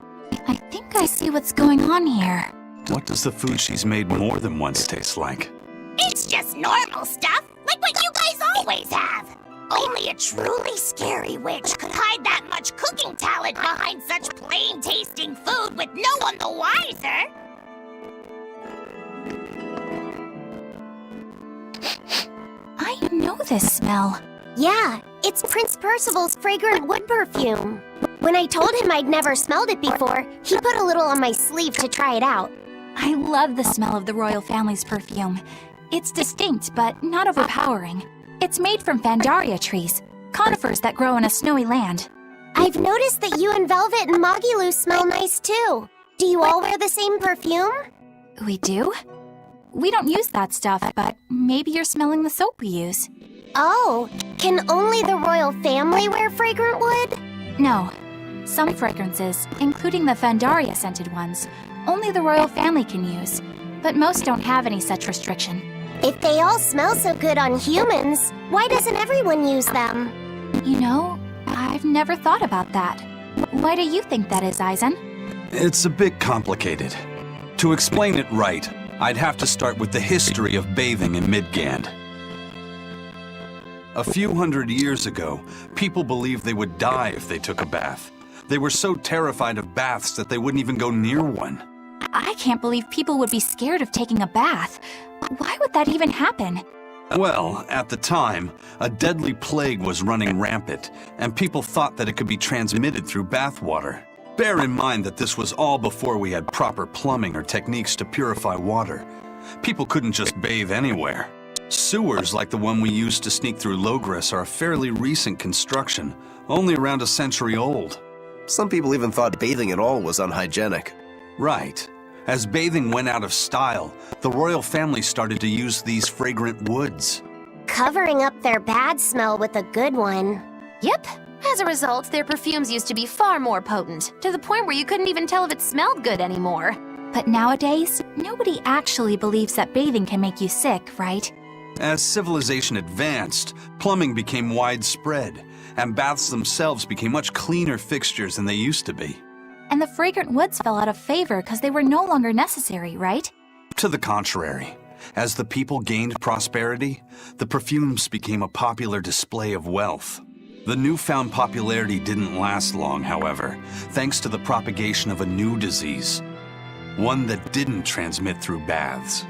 I think I see what's going on here. What does the food she's made more than once taste like? It's just normal stuff, like what you guys always have. Only a truly scary witch could hide that much cooking talent behind such plain-tasting food with no one the wiser. I know this smell. Yeah, it's Prince Percival's fragrant wood perfume. When I told him I'd never smelled it before, he put a little on my sleeve to try it out. I love the smell of the royal family's perfume. It's distinct, but not overpowering. It's made from Fandaria trees, conifers that grow in a snowy land. I've noticed that you and Velvet and Mogiloo smell nice too. Do you all wear the same perfume? We do? We don't use that stuff, but maybe you're smelling the soap we use. Oh, can only the royal family wear fragrant wood? No. Some fragrances, including the Fandaria scented ones, only the royal family can use, but most don't have any such restriction. If they all smell so good on humans, why doesn't everyone use them? You know, I've never thought about that. Why do you think that is, Aizen? It's a bit complicated. To explain it right, I'd have to start with the history of bathing in Midgand. A few hundred years ago, people believed they would die if they took a bath. They were so terrified of baths that they wouldn't even go near one. I can't believe people would be scared of taking a bath. Why would that even happen? Well, at the time, a deadly plague was running rampant, and people thought that it could be transmitted through bathwater. Bear in mind that this was all before we had proper plumbing or techniques to purify water. People couldn't just bathe anywhere. Sewers like the one we used to sneak through Logres are a fairly recent construction, only around a century old. Some people even thought bathing at all was unhygienic. Right. As bathing went out of style, the royal family started to use these fragrant woods. Covering up their bad smell with a good one. Yep. As a result, their perfumes used to be far more potent, to the point where you couldn't even tell if it smelled good anymore. But nowadays, nobody actually believes that bathing can make you sick, right? As civilization advanced, plumbing became widespread, and baths themselves became much cleaner fixtures than they used to be. And the fragrant woods fell out of favor because they were no longer necessary, right? To the contrary. As the people gained prosperity, the perfumes became a popular display of wealth. The newfound popularity didn't last long, however, thanks to the propagation of a new disease. One that didn't transmit through baths.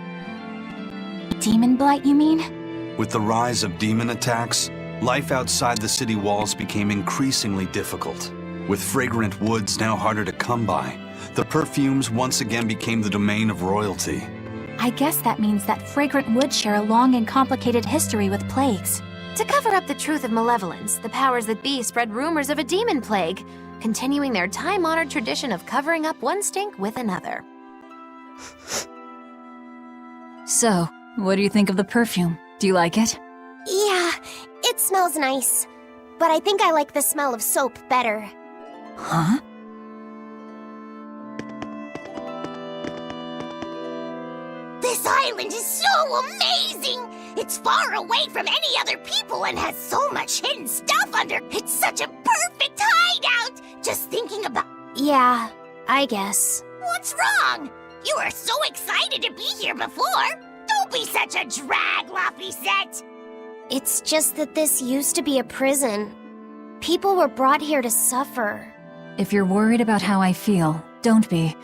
Demon blight, you mean? With the rise of demon attacks, life outside the city walls became increasingly difficult. With fragrant woods now harder to come by, the perfumes once again became the domain of royalty. I guess that means that fragrant woods share a long and complicated history with plagues. To cover up the truth of malevolence, the powers that be spread rumors of a demon plague, continuing their time-honored tradition of covering up one stink with another. So, what do you think of the perfume? Do you like it? Yeah, it smells nice. But I think I like the smell of soap better. Huh? This island is so amazing! It's far away from any other people and has so much hidden stuff under. It's such a perfect hideout! Just thinking about... Yeah, I guess. What's wrong? You were so excited to be here before. Don't be such a drag, Laphicet. It's just that this used to be a prison. People were brought here to suffer. If you're worried about how I feel, don't be.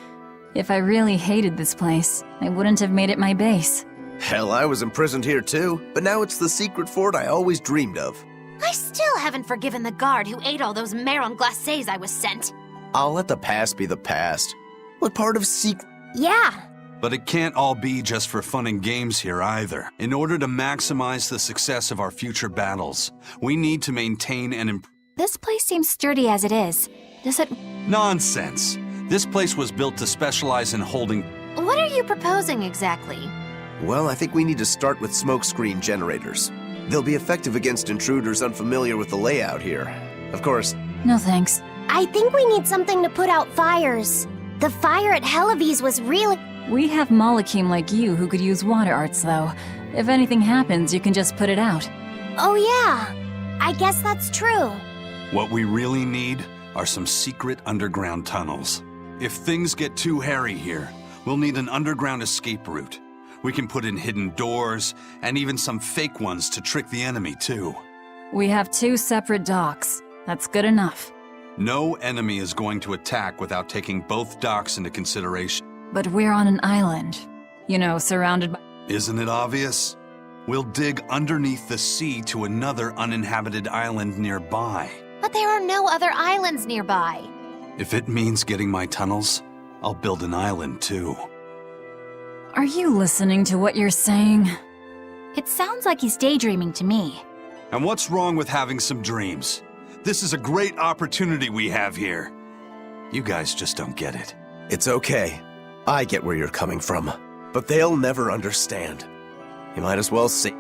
If I really hated this place, I wouldn't have made it my base. Hell, I was imprisoned here too, but now it's the secret fort I always dreamed of. I still haven't forgiven the guard who ate all those marron glacés I was sent. I'll let the past be the past. What part of secret? Yeah. But it can't all be just for fun and games here either. In order to maximize the success of our future battles, we need to maintain and improve. This place seems sturdy as it is. Does it... Nonsense! This place was built to specialize in holding... What are you proposing exactly? Well, I think we need to start with smokescreen generators. They'll be effective against intruders unfamiliar with the layout here. Of course... No thanks. I think we need something to put out fires. The fire at Helavi's was really... We have Malakim like you who could use water arts, though. If anything happens, you can just put it out. Oh yeah, I guess that's true. What we really need are some secret underground tunnels. If things get too hairy here, we'll need an underground escape route. We can put in hidden doors, and even some fake ones to trick the enemy, too. We have 2 separate docks. That's good enough. No enemy is going to attack without taking both docks into consideration. But we're on an island. You know, surrounded by... Isn't it obvious? We'll dig underneath the sea to another uninhabited island nearby. But there are no other islands nearby. If it means getting my tunnels, I'll build an island too. Are you listening to what you're saying? It sounds like he's daydreaming to me. And what's wrong with having some dreams? This is a great opportunity we have here. You guys just don't get it. It's okay. I get where you're coming from. But they'll never understand. You might as well see...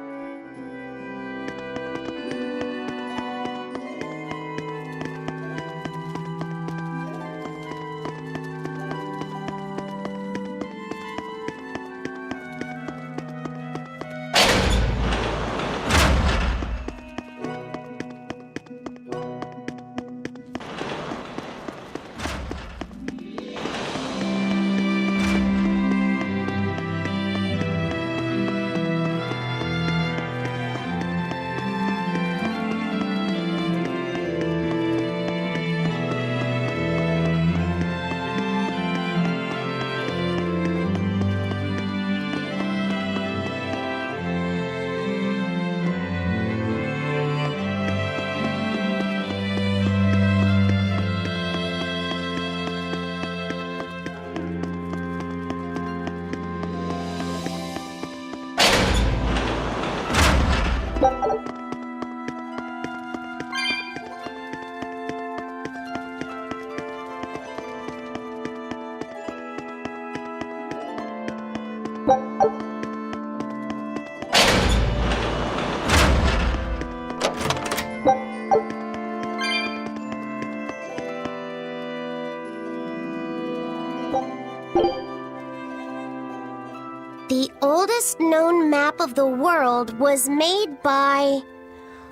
The oldest known map of the world was made by...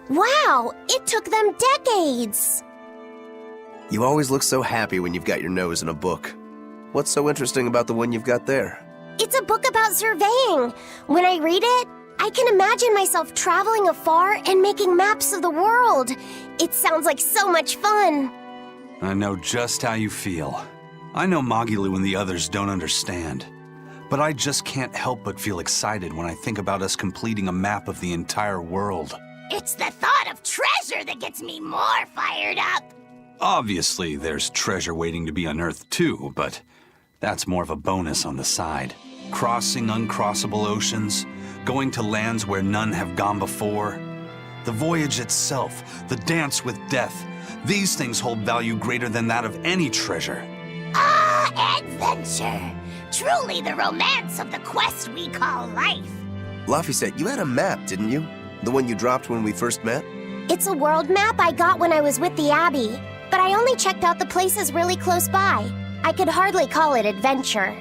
Wow, it took them decades! You always look so happy when you've got your nose in a book. What's so interesting about the one you've got there? It's a book about surveying. When I read it, I can imagine myself traveling afar and making maps of the world. It sounds like so much fun. I know just how you feel. I know Magilu and the others don't understand. But I just can't help but feel excited when I think about us completing a map of the entire world. It's the thought of treasure that gets me more fired up. Obviously, there's treasure waiting to be unearthed too, but that's more of a bonus on the side. Crossing uncrossable oceans, going to lands where none have gone before. The voyage itself, the dance with death, these things hold value greater than that of any treasure. Ah, adventure! Truly the romance of the quest we call life. Laphicet, you had a map, didn't you? The one you dropped when we first met? It's a world map I got when I was with the Abbey, but I only checked out the places really close by. I could hardly call it adventure.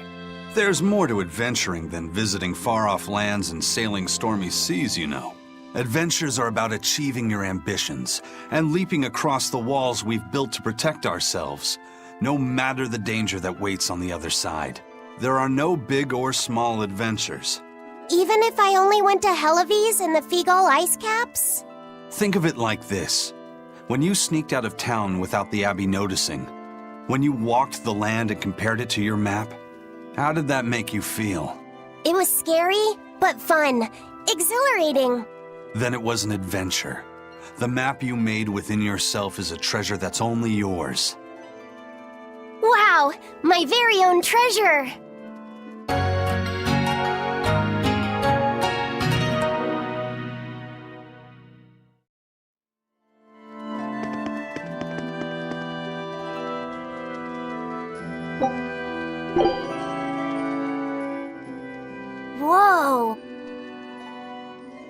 There's more to adventuring than visiting far-off lands and sailing stormy seas, you know. Adventures are about achieving your ambitions and leaping across the walls we've built to protect ourselves, no matter the danger that waits on the other side. There are no big or small adventures. Even if I only went to Helavi's and the Figal ice caps? Think of it like this. When you sneaked out of town without the Abbey noticing, when you walked the land and compared it to your map, how did that make you feel? It was scary, but fun. Exhilarating. Then it was an adventure. the map you made within yourself is a treasure that's only yours. Wow, my very own treasure! Whoa!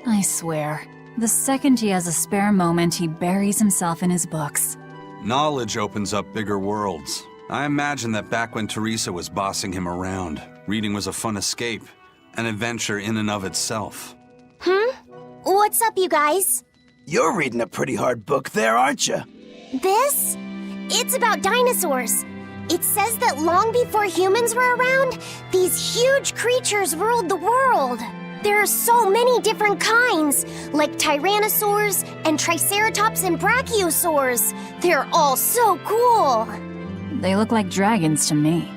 I swear, the second he has a spare moment, he buries himself in his books. Knowledge opens up bigger worlds. I imagine that back when Teresa was bossing him around, reading was a fun escape, an adventure in and of itself. What's up, you guys? You're reading a pretty hard book there, aren't you? This? It's about dinosaurs. It says that long before humans were around, these huge creatures ruled the world. There are so many different kinds, like tyrannosaurs and triceratops and brachiosaurs. They're all so cool. They look like dragons to me.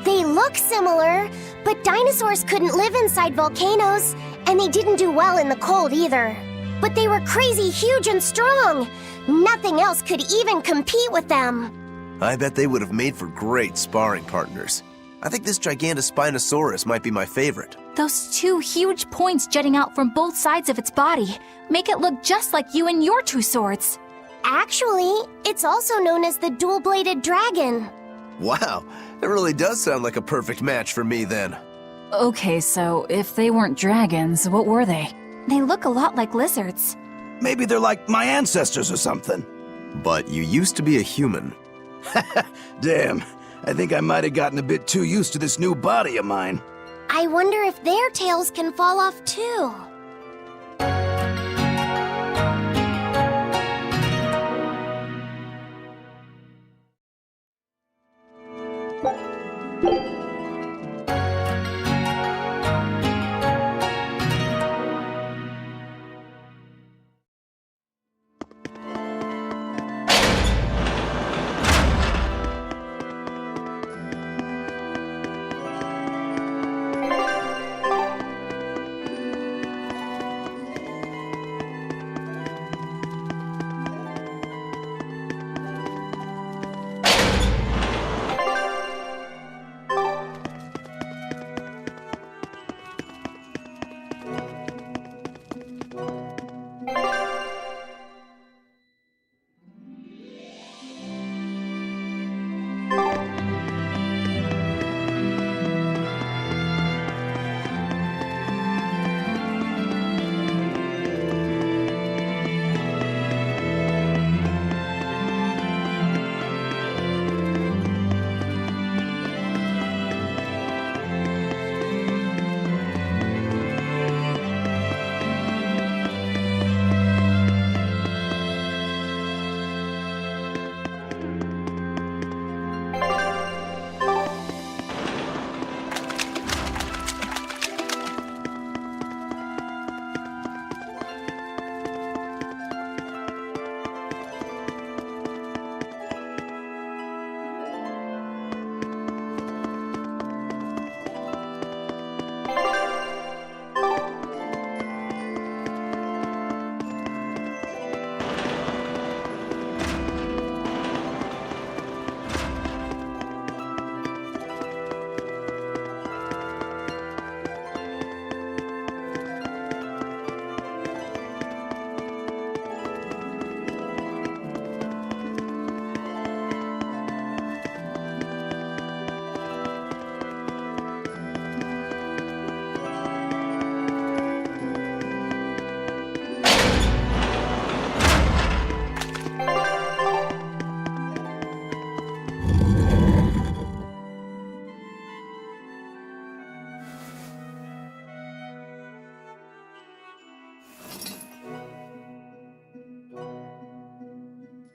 They look similar, but dinosaurs couldn't live inside volcanoes, and they didn't do well in the cold either. But they were crazy huge and strong. Nothing else could even compete with them. I bet they would have made for great sparring partners. I think this Gigantospinosaurus might be my favorite. Those two huge points jutting out from both sides of its body make it look just like you and your two swords. Actually, it's also known as the dual-bladed dragon. Wow, that really does sound like a perfect match for me then. Okay, so if they weren't dragons, what were they? They look a lot like lizards. Maybe they're like my ancestors or something. But you used to be a human. Damn, I think I might have gotten a bit too used to this new body of mine. I wonder if their tails can fall off too.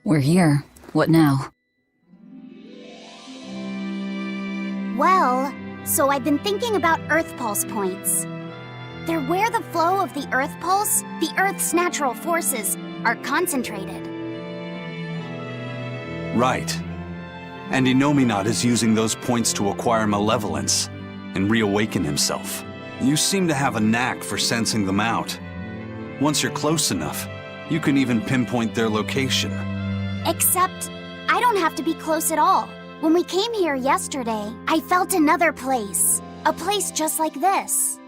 We're here. What now? Well, so I've been thinking about Earth Pulse points. They're where the flow of the Earth Pulse, the Earth's natural forces, are concentrated. Right. And Innominat is using those points to acquire malevolence and reawaken himself. You seem to have a knack for sensing them out. Once you're close enough, You can even pinpoint their location. Except, I don't have to be close at all. When we came here yesterday, I felt another place. A place just like this.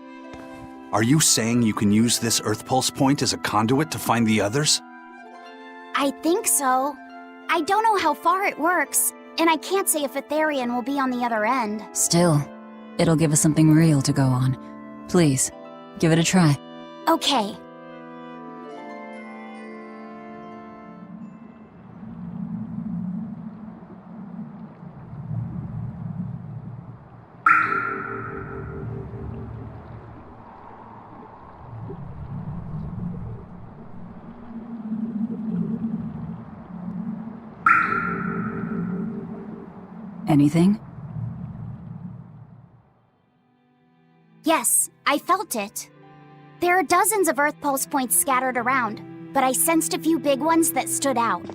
Are you saying you can use this Earth Pulse point as a conduit to find the others? I think so. I don't know how far it works, and I can't say if a Therian will be on the other end. Still, it'll give us something real to go on. Please, give it a try. Okay. Anything? Yes, I felt it. There are dozens of Earth Pulse points scattered around, but I sensed a few big ones that stood out.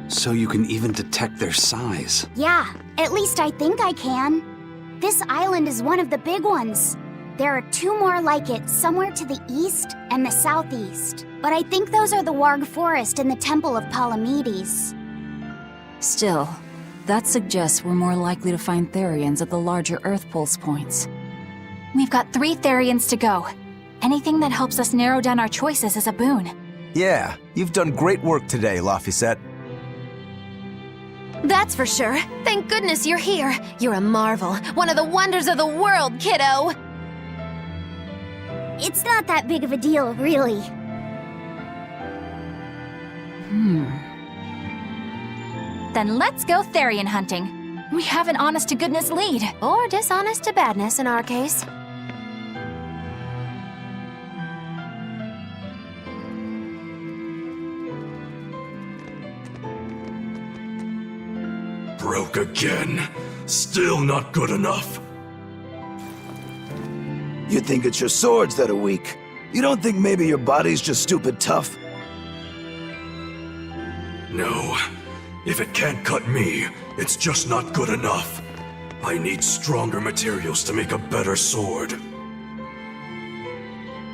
So you can even detect their size. Yeah, at least I think I can. This island is one of the big ones. There are 2 more like it somewhere to the east and the southeast. But I think those are the Warg Forest and the Temple of Palamedes. Still, that suggests we're more likely to find Therians at the larger Earth Pulse points. We've got 3 Therians to go. Anything that helps us narrow down our choices is a boon. Yeah, you've done great work today, Laphicet. That's for sure. Thank goodness you're here. You're a marvel. One of the wonders of the world, kiddo. It's not that big of a deal, really. Then let's go Therian hunting. We have an honest-to-goodness lead. Or dishonest to badness in our case. Broke again. Still not good enough. You think it's your swords that are weak. You don't think maybe your body's just stupid tough? No. If it can't cut me, it's just not good enough. I need stronger materials to make a better sword.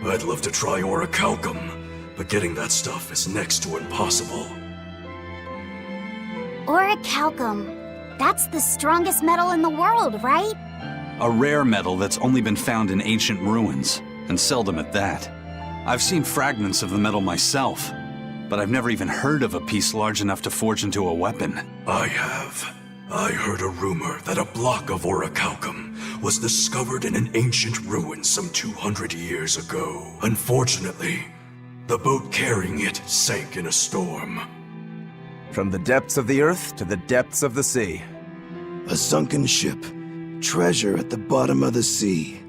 I'd love to try orichalcum, but getting that stuff is next to impossible. Orichalcum. That's the strongest metal in the world, right? A rare metal that's only been found in ancient ruins, and seldom at that. I've seen fragments of the metal myself, but I've never even heard of a piece large enough to forge into a weapon. I have. I heard a rumor that a block of orichalcum was discovered in an ancient ruin some 200 years ago. Unfortunately, the boat carrying it sank in a storm. From the depths of the earth to the depths of the sea. A sunken ship. Treasure at the bottom of the sea.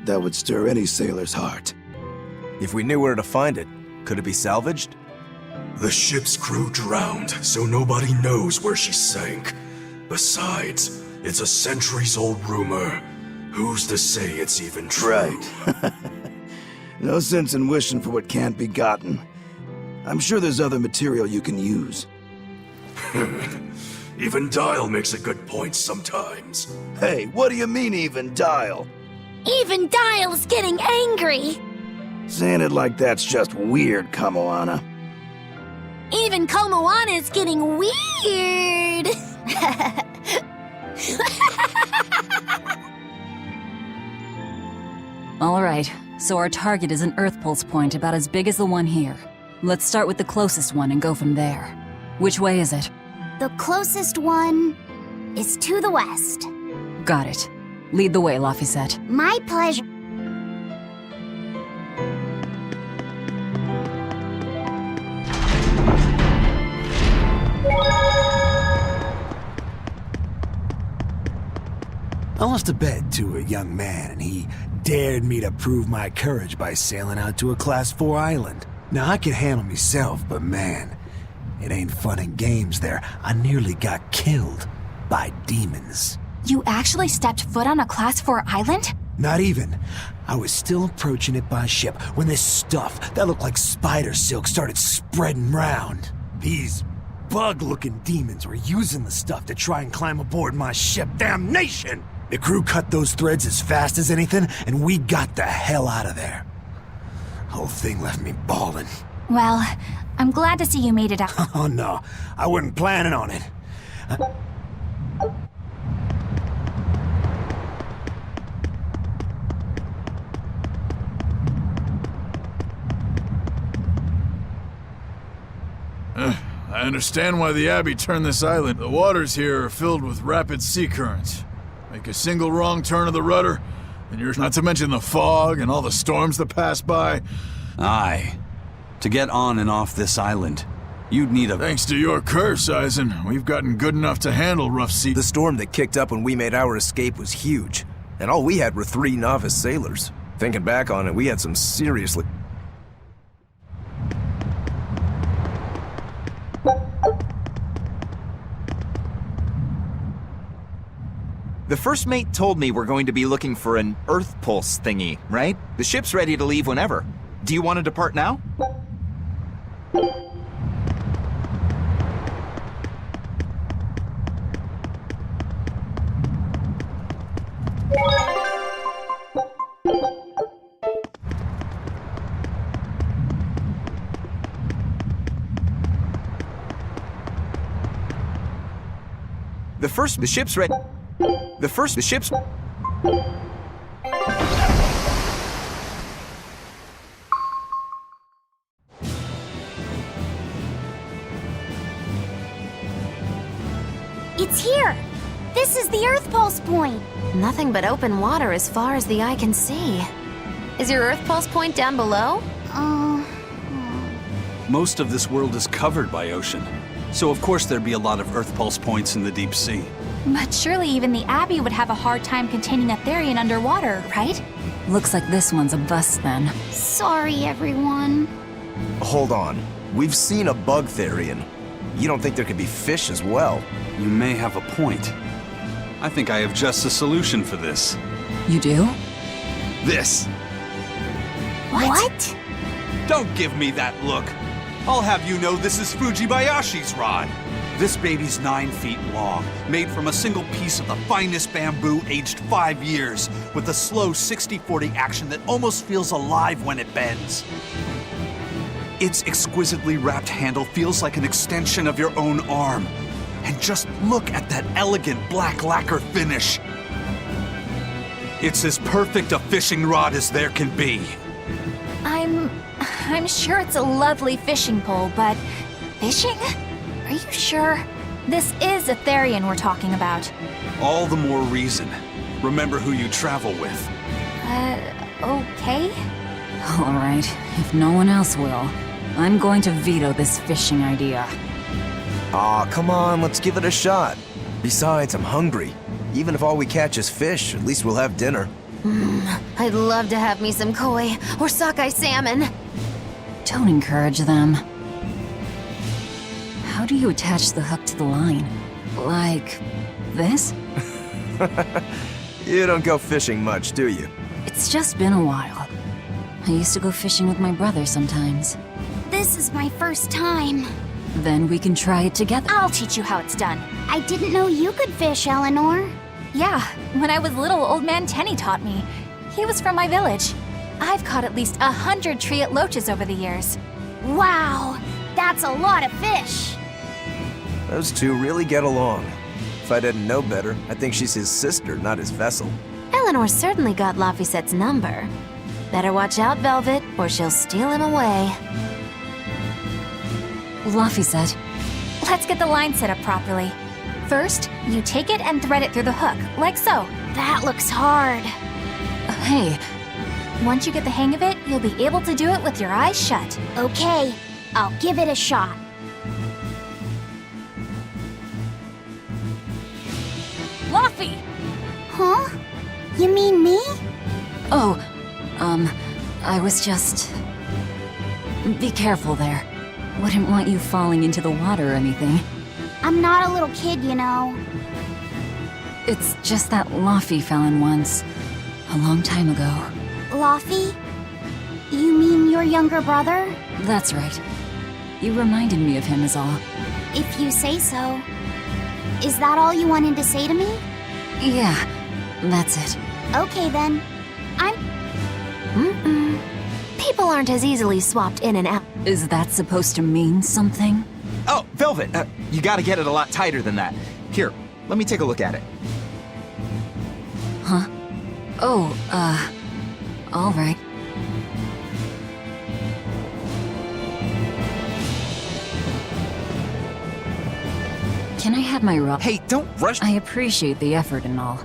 That would stir any sailor's heart. If we knew where to find it, could it be salvaged? The ship's crew drowned, so nobody knows where she sank. Besides, it's a centuries-old rumor. Who's to say it's even true? Right. No sense in wishing for what can't be gotten. I'm sure there's other material you can use. Even Dial makes a good point sometimes. Hey, what do you mean, even Dial? Even Dial's getting angry! Saying it like that's just weird, Kamoana. Even Komoana's getting weird! Alright, so our target is an Earth Pulse point about as big as the one here. Let's start with the closest one and go from there. Which way is it? The closest one is to the west. Got it. Lead the way, Laphicet. My pleasure. I lost a bet to a young man, and he dared me to prove my courage by sailing out to a Class 4 island. Now, I can handle myself, but man, it ain't fun and games there. I nearly got killed by demons. You actually stepped foot on a Class 4 island? Not even. I was still approaching it by ship when this stuff that looked like spider silk started spreading round. These bug-looking demons were using the stuff to try and climb aboard my ship. Damnation! The crew cut those threads as fast as anything, and we got the hell out of there. Whole thing left me bawling. Well, I'm glad to see you made it out. Oh no, I wasn't planning on it. I understand why the Abbey turned this island. The waters here are filled with rapid sea currents. Make a single wrong turn of the rudder, and you're not to mention the fog and all the storms that pass by. Aye. To get on and off this island, you'd need a... Thanks to your curse, Eisen, we've gotten good enough to handle rough sea. The storm that kicked up when we made our escape was huge, and all we had were 3 novice sailors. Thinking back on it, we had some seriously... The first mate told me we're going to be looking for an Earth Pulse thingy, right? The ship's ready to leave whenever. Do you want to depart now? The ship's ready. The ship's... It's here! This is the Earth Pulse point! Nothing but open water as far as the eye can see. Is your Earth Pulse point down below? Most of this world is covered by ocean, so of course there'd be a lot of Earth Pulse points in the deep sea. But surely even the Abbey would have a hard time containing a Therian underwater, right? Looks like this one's a bust then. Sorry, everyone. Hold on. We've seen a bug Therian. You don't think there could be fish as well? You may have a point. I think I have just a solution for this. You do? This. What? Don't give me that look. I'll have you know this is Fujibayashi's rod. This baby's 9 feet long, made from a single piece of the finest bamboo aged 5 years, with a slow 60-40 action that almost feels alive when it bends. Its exquisitely wrapped handle feels like an extension of your own arm. And just look at that elegant black lacquer finish. It's as perfect a fishing rod as there can be. I'm sure it's a lovely fishing pole, but fishing? Are you sure? This is a Therian we're talking about. All the more reason. Remember who you travel with. Okay? All right, if no one else will, I'm going to veto this fishing idea. Aw, come on, let's give it a shot. Besides, I'm hungry. Even if all we catch is fish, at least we'll have dinner. I'd love to have me some koi or sockeye salmon. Don't encourage them. How do you attach the hook to the line? Like this? You don't go fishing much, do you? It's just been a while. I used to go fishing with my brother sometimes. This is my first time. Then we can try it together. I'll teach you how it's done. I didn't know you could fish, Eleanor. Yeah, when I was little, old man Tenny taught me. He was from my village. I've caught at least 100 triot loaches over the years. Wow, that's a lot of fish. Those two really get along. If I didn't know better, I think she's his sister, not his vessel. Eleanor certainly got Lafisette's number. Better watch out, Velvet, or she'll steal him away. Lafisette. Let's get the line set up properly. First, you take it and thread it through the hook, like so. That looks hard. Hey. Once you get the hang of it, you'll be able to do it with your eyes shut. Okay, I'll give it a shot. Laffy! Huh? You mean me? Oh, I was just... Be careful there. Wouldn't want you falling into the water or anything. I'm not a little kid, you know. It's just that Laffy fell in once. A long time ago. Laffy? You mean your younger brother? That's right. You reminded me of him is all. If you say so. Is that all you wanted to say to me? Yeah, that's it. Okay then. People aren't as easily swapped in and out. Is that supposed to mean something? Oh, Velvet, you gotta get it a lot tighter than that. Here, let me take a look at it. Huh? Oh, all right. Can I have my rod? Hey, don't rush. I appreciate the effort and all,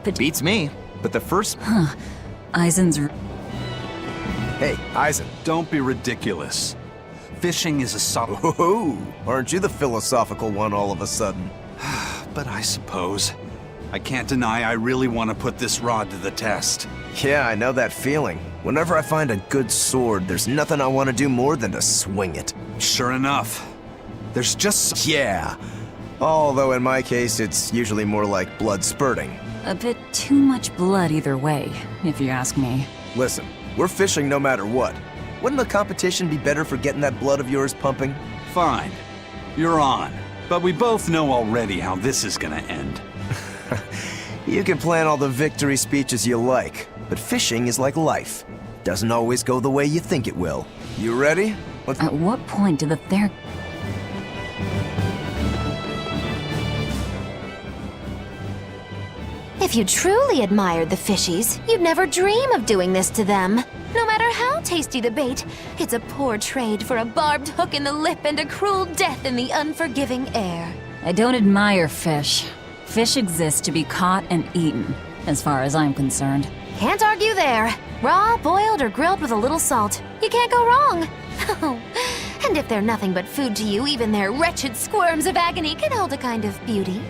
but... Beats me, but the first... Huh. Eisen's... Hey, Eisen. Don't be ridiculous. Fishing is a Ooh, aren't you the philosophical one all of a sudden? But I suppose. I can't deny I really want to put this rod to the test. Yeah, I know that feeling. Whenever I find a good sword, there's nothing I want to do more than to swing it. Sure enough. There's just... Yeah. Although in my case, it's usually more like blood spurting. A bit too much blood either way, if you ask me. Listen, we're fishing no matter what. Wouldn't the competition be better for getting that blood of yours pumping? Fine. You're on. But we both know already how this is gonna end. You can plan all the victory speeches you like, but fishing is like life. Doesn't always go the way you think it will. You ready? At what point did the If you truly admired the fishies, you'd never dream of doing this to them. No matter how tasty the bait, it's a poor trade for a barbed hook in the lip and a cruel death in the unforgiving air. I don't admire fish. Fish exist to be caught and eaten, as far as I'm concerned. Can't argue there. Raw, boiled, or grilled with a little salt. You can't go wrong. And if they're nothing but food to you, even their wretched squirms of agony can hold a kind of beauty.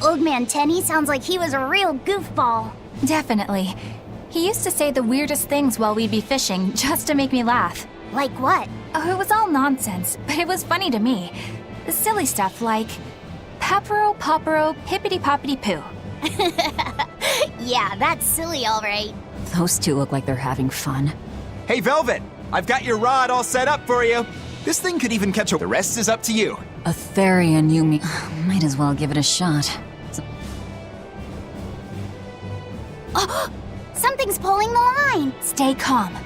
Old Man Tenny sounds like he was a real goofball. Definitely. He used to say the weirdest things while we'd be fishing, just to make me laugh. Like what? Oh, it was all nonsense, but it was funny to me. Silly stuff like, Papero, Popero, Hippity-Poppity-Poo. Yeah, that's silly, all right. Those two look like they're having fun. Hey, Velvet! I've got your rod all set up for you. This thing could even catch a... The rest is up to you. A Therian, you mean? Might as well give it a shot. Oh, something's pulling the line. Stay calm.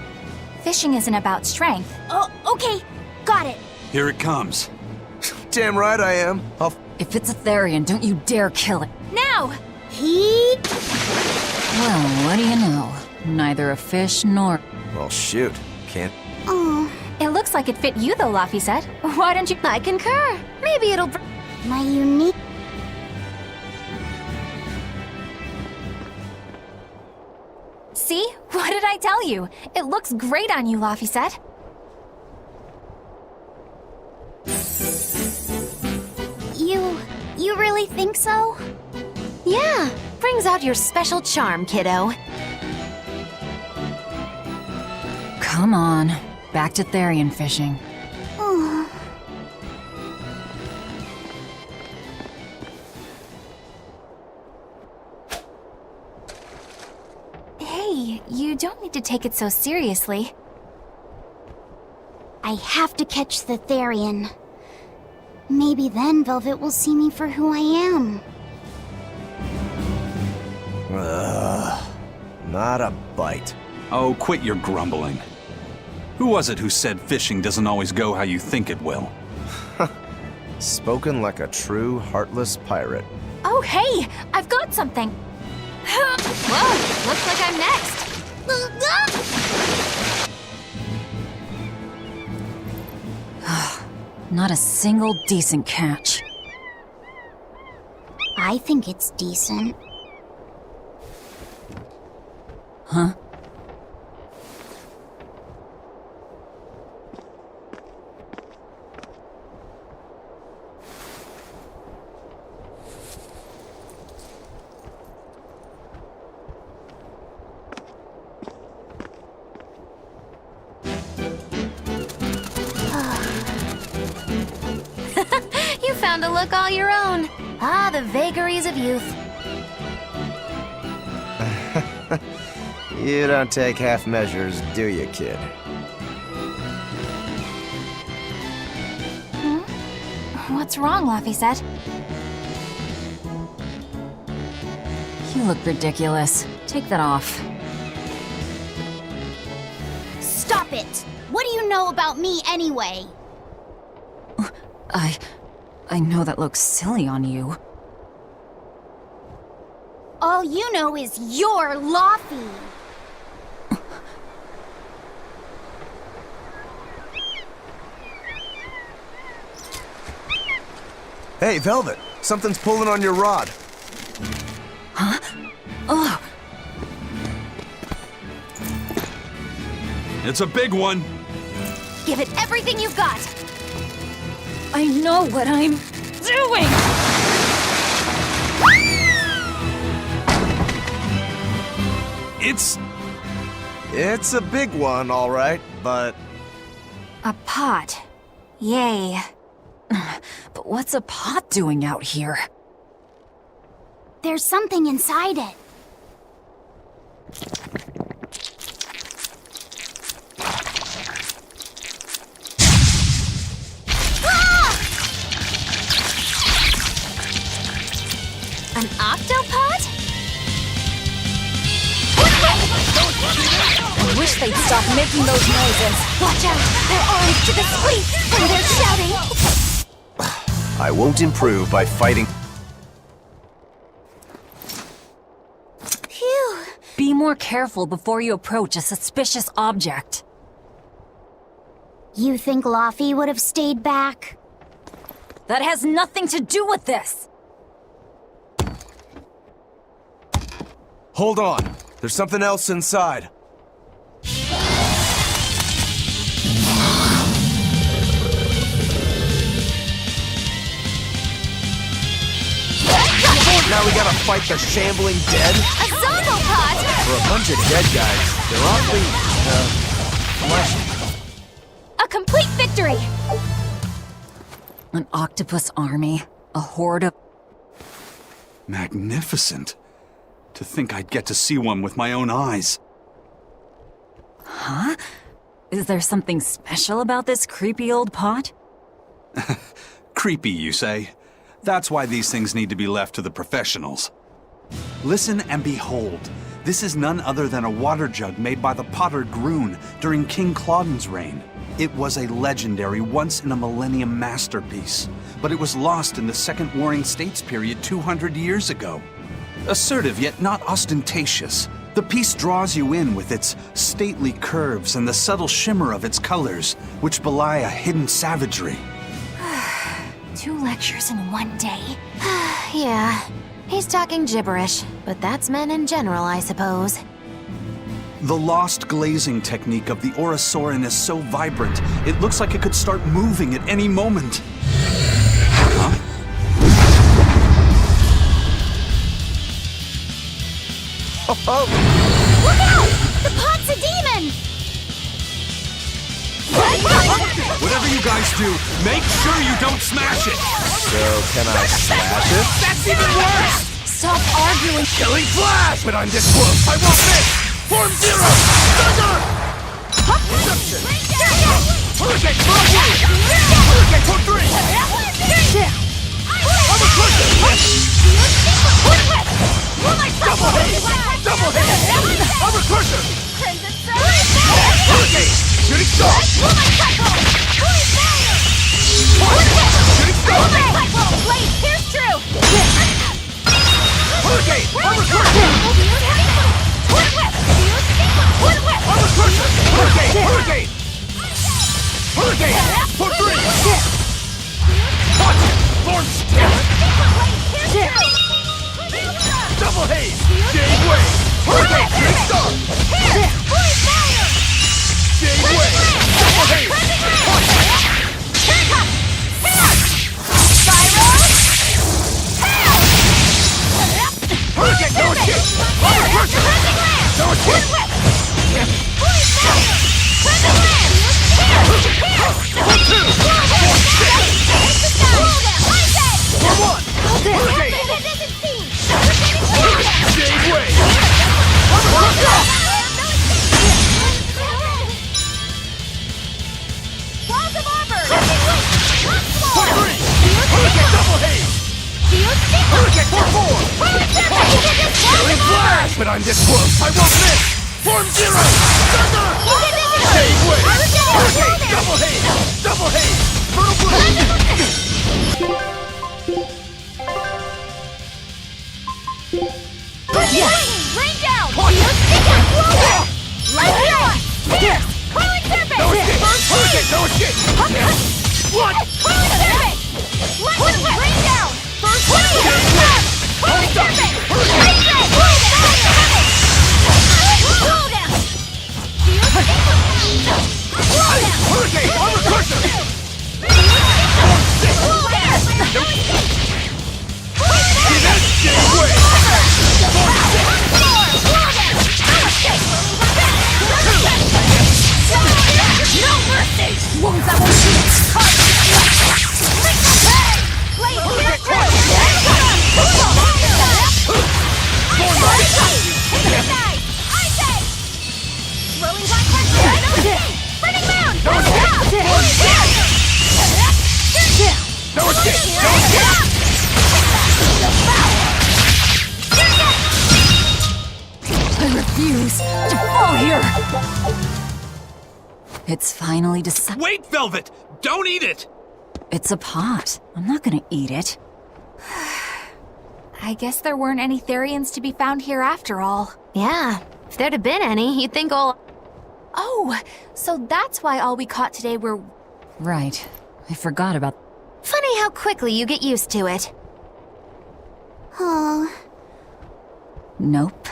Fishing isn't about strength. Oh, okay. Got it. Here it comes. Damn right I am. If it's a Therian, don't you dare kill it. Now! Well, what do you know? Neither a fish nor... Well, shoot. Can't... Oh. It looks like it fit you, though, Laffy said. Why don't you... I concur. Maybe it'll... My unique... See? What did I tell you? It looks great on you, Laffy said. You really think so? Yeah. Brings out your special charm, kiddo. Come on. Back to Therian fishing. Oh. Hey, you don't need to take it so seriously. I have to catch the Therian. Maybe then Velvet will see me for who I am. Not a bite. Oh, quit your grumbling. Who was it who said fishing doesn't always go how you think it will? Spoken like a true, heartless pirate. Oh, hey! I've got something! Whoa! Looks like I'm next! Not a single decent catch. I think it's decent. Huh? You found a look all your own. Ah, the vagaries of youth. You don't take half measures, do you, kid? Hmm? What's wrong, Laffy said? You look ridiculous. Take that off. Stop it! What do you know about me anyway? I know that looks silly on you. All you know is you're Laufey. Hey, Velvet, something's pulling on your rod. Huh? Oh. It's a big one. Give it everything you've got. I know what I'm doing! It's a big one, all right, but... A pot. Yay. But what's a pot doing out here? There's something inside it. An octopod? I wish they'd stop making those noises. Watch out! They're armed to the squeak, and they're shouting. I won't improve by fighting... Phew. Be more careful before you approach a suspicious object. You think Laufey would have stayed back? That has nothing to do with this! Hold on. There's something else inside. Now we gotta fight the shambling dead? A zombopod! For a bunch of dead guys, they're awfully, fleshy. A complete victory! An octopus army, a horde of... Magnificent. To think I'd get to see one with my own eyes. Huh? Is there something special about this creepy old pot? Creepy, you say? That's why these things need to be left to the professionals. Listen and behold. This is none other than a water jug made by the potter Groon during King Clauden's reign. It was a legendary, once-in-a-millennium masterpiece, but it was lost in the Second Warring States period 200 years ago. Assertive yet not ostentatious, the piece draws you in with its stately curves and the subtle shimmer of its colors, which belie a hidden savagery. 2 lectures in one day. Yeah, he's talking gibberish, but that's men in general, I suppose. The lost glazing technique of the Orosaurin is so vibrant, it looks like it could start moving at any moment. Huh? Oh! Look out! The pot's a demon! Whatever you guys do, make sure you don't smash it! So, can I slash it? That's even worse! Stop arguing! Killing Flash! But I'm this close, I won't miss! Form Zero! Thunder! Reception! Hurricane for a win! Hurricane for 3! I'm a cushion! Double hit! Double hit! I'm a cushion! Hurricane! Shooting star! Shooting star! Blade, here's true! Hurricane! I'm a cushion! Hurricane! Hurricane! Hurricane! For 3! Punch! Form still! Double haze! Jade Wave! Hurricane! Shooting star! Jade Wave! Double haze! Punch! Hurricane! No escape! No escape! Hurricane 4-4! but I'm this close. I won't miss! Form zero! Thunder! Shade wave! Hurricane! Double haze! Double haze! Fertile blade! Rain down! Stick out! Light down! Here! Coiling surface! No escape! Hurricane! No escape! What? Coiling surface! Rain down! First coiling surface! Coiling surface! Rain down! Slow down! Hurricane! Armor crusher! Slow down! No mercy! Wounds that will shoot! No escape! I refuse to fall here! It's finally decided. Wait, Velvet! Don't eat it! It's a pot. I'm not gonna eat it. I guess there weren't any Therians to be found here after all. Yeah, if there'd have been any, you'd think all... Oh, so that's why all we caught today were... Right. I forgot about... Funny how quickly you get used to it. Oh. Nope.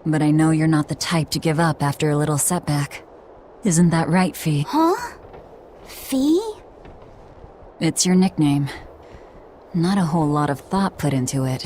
But I know you're not the type to give up after a little setback. Isn't that right, Fee? Huh? Fee? It's your nickname. Not a whole lot of thought put into it.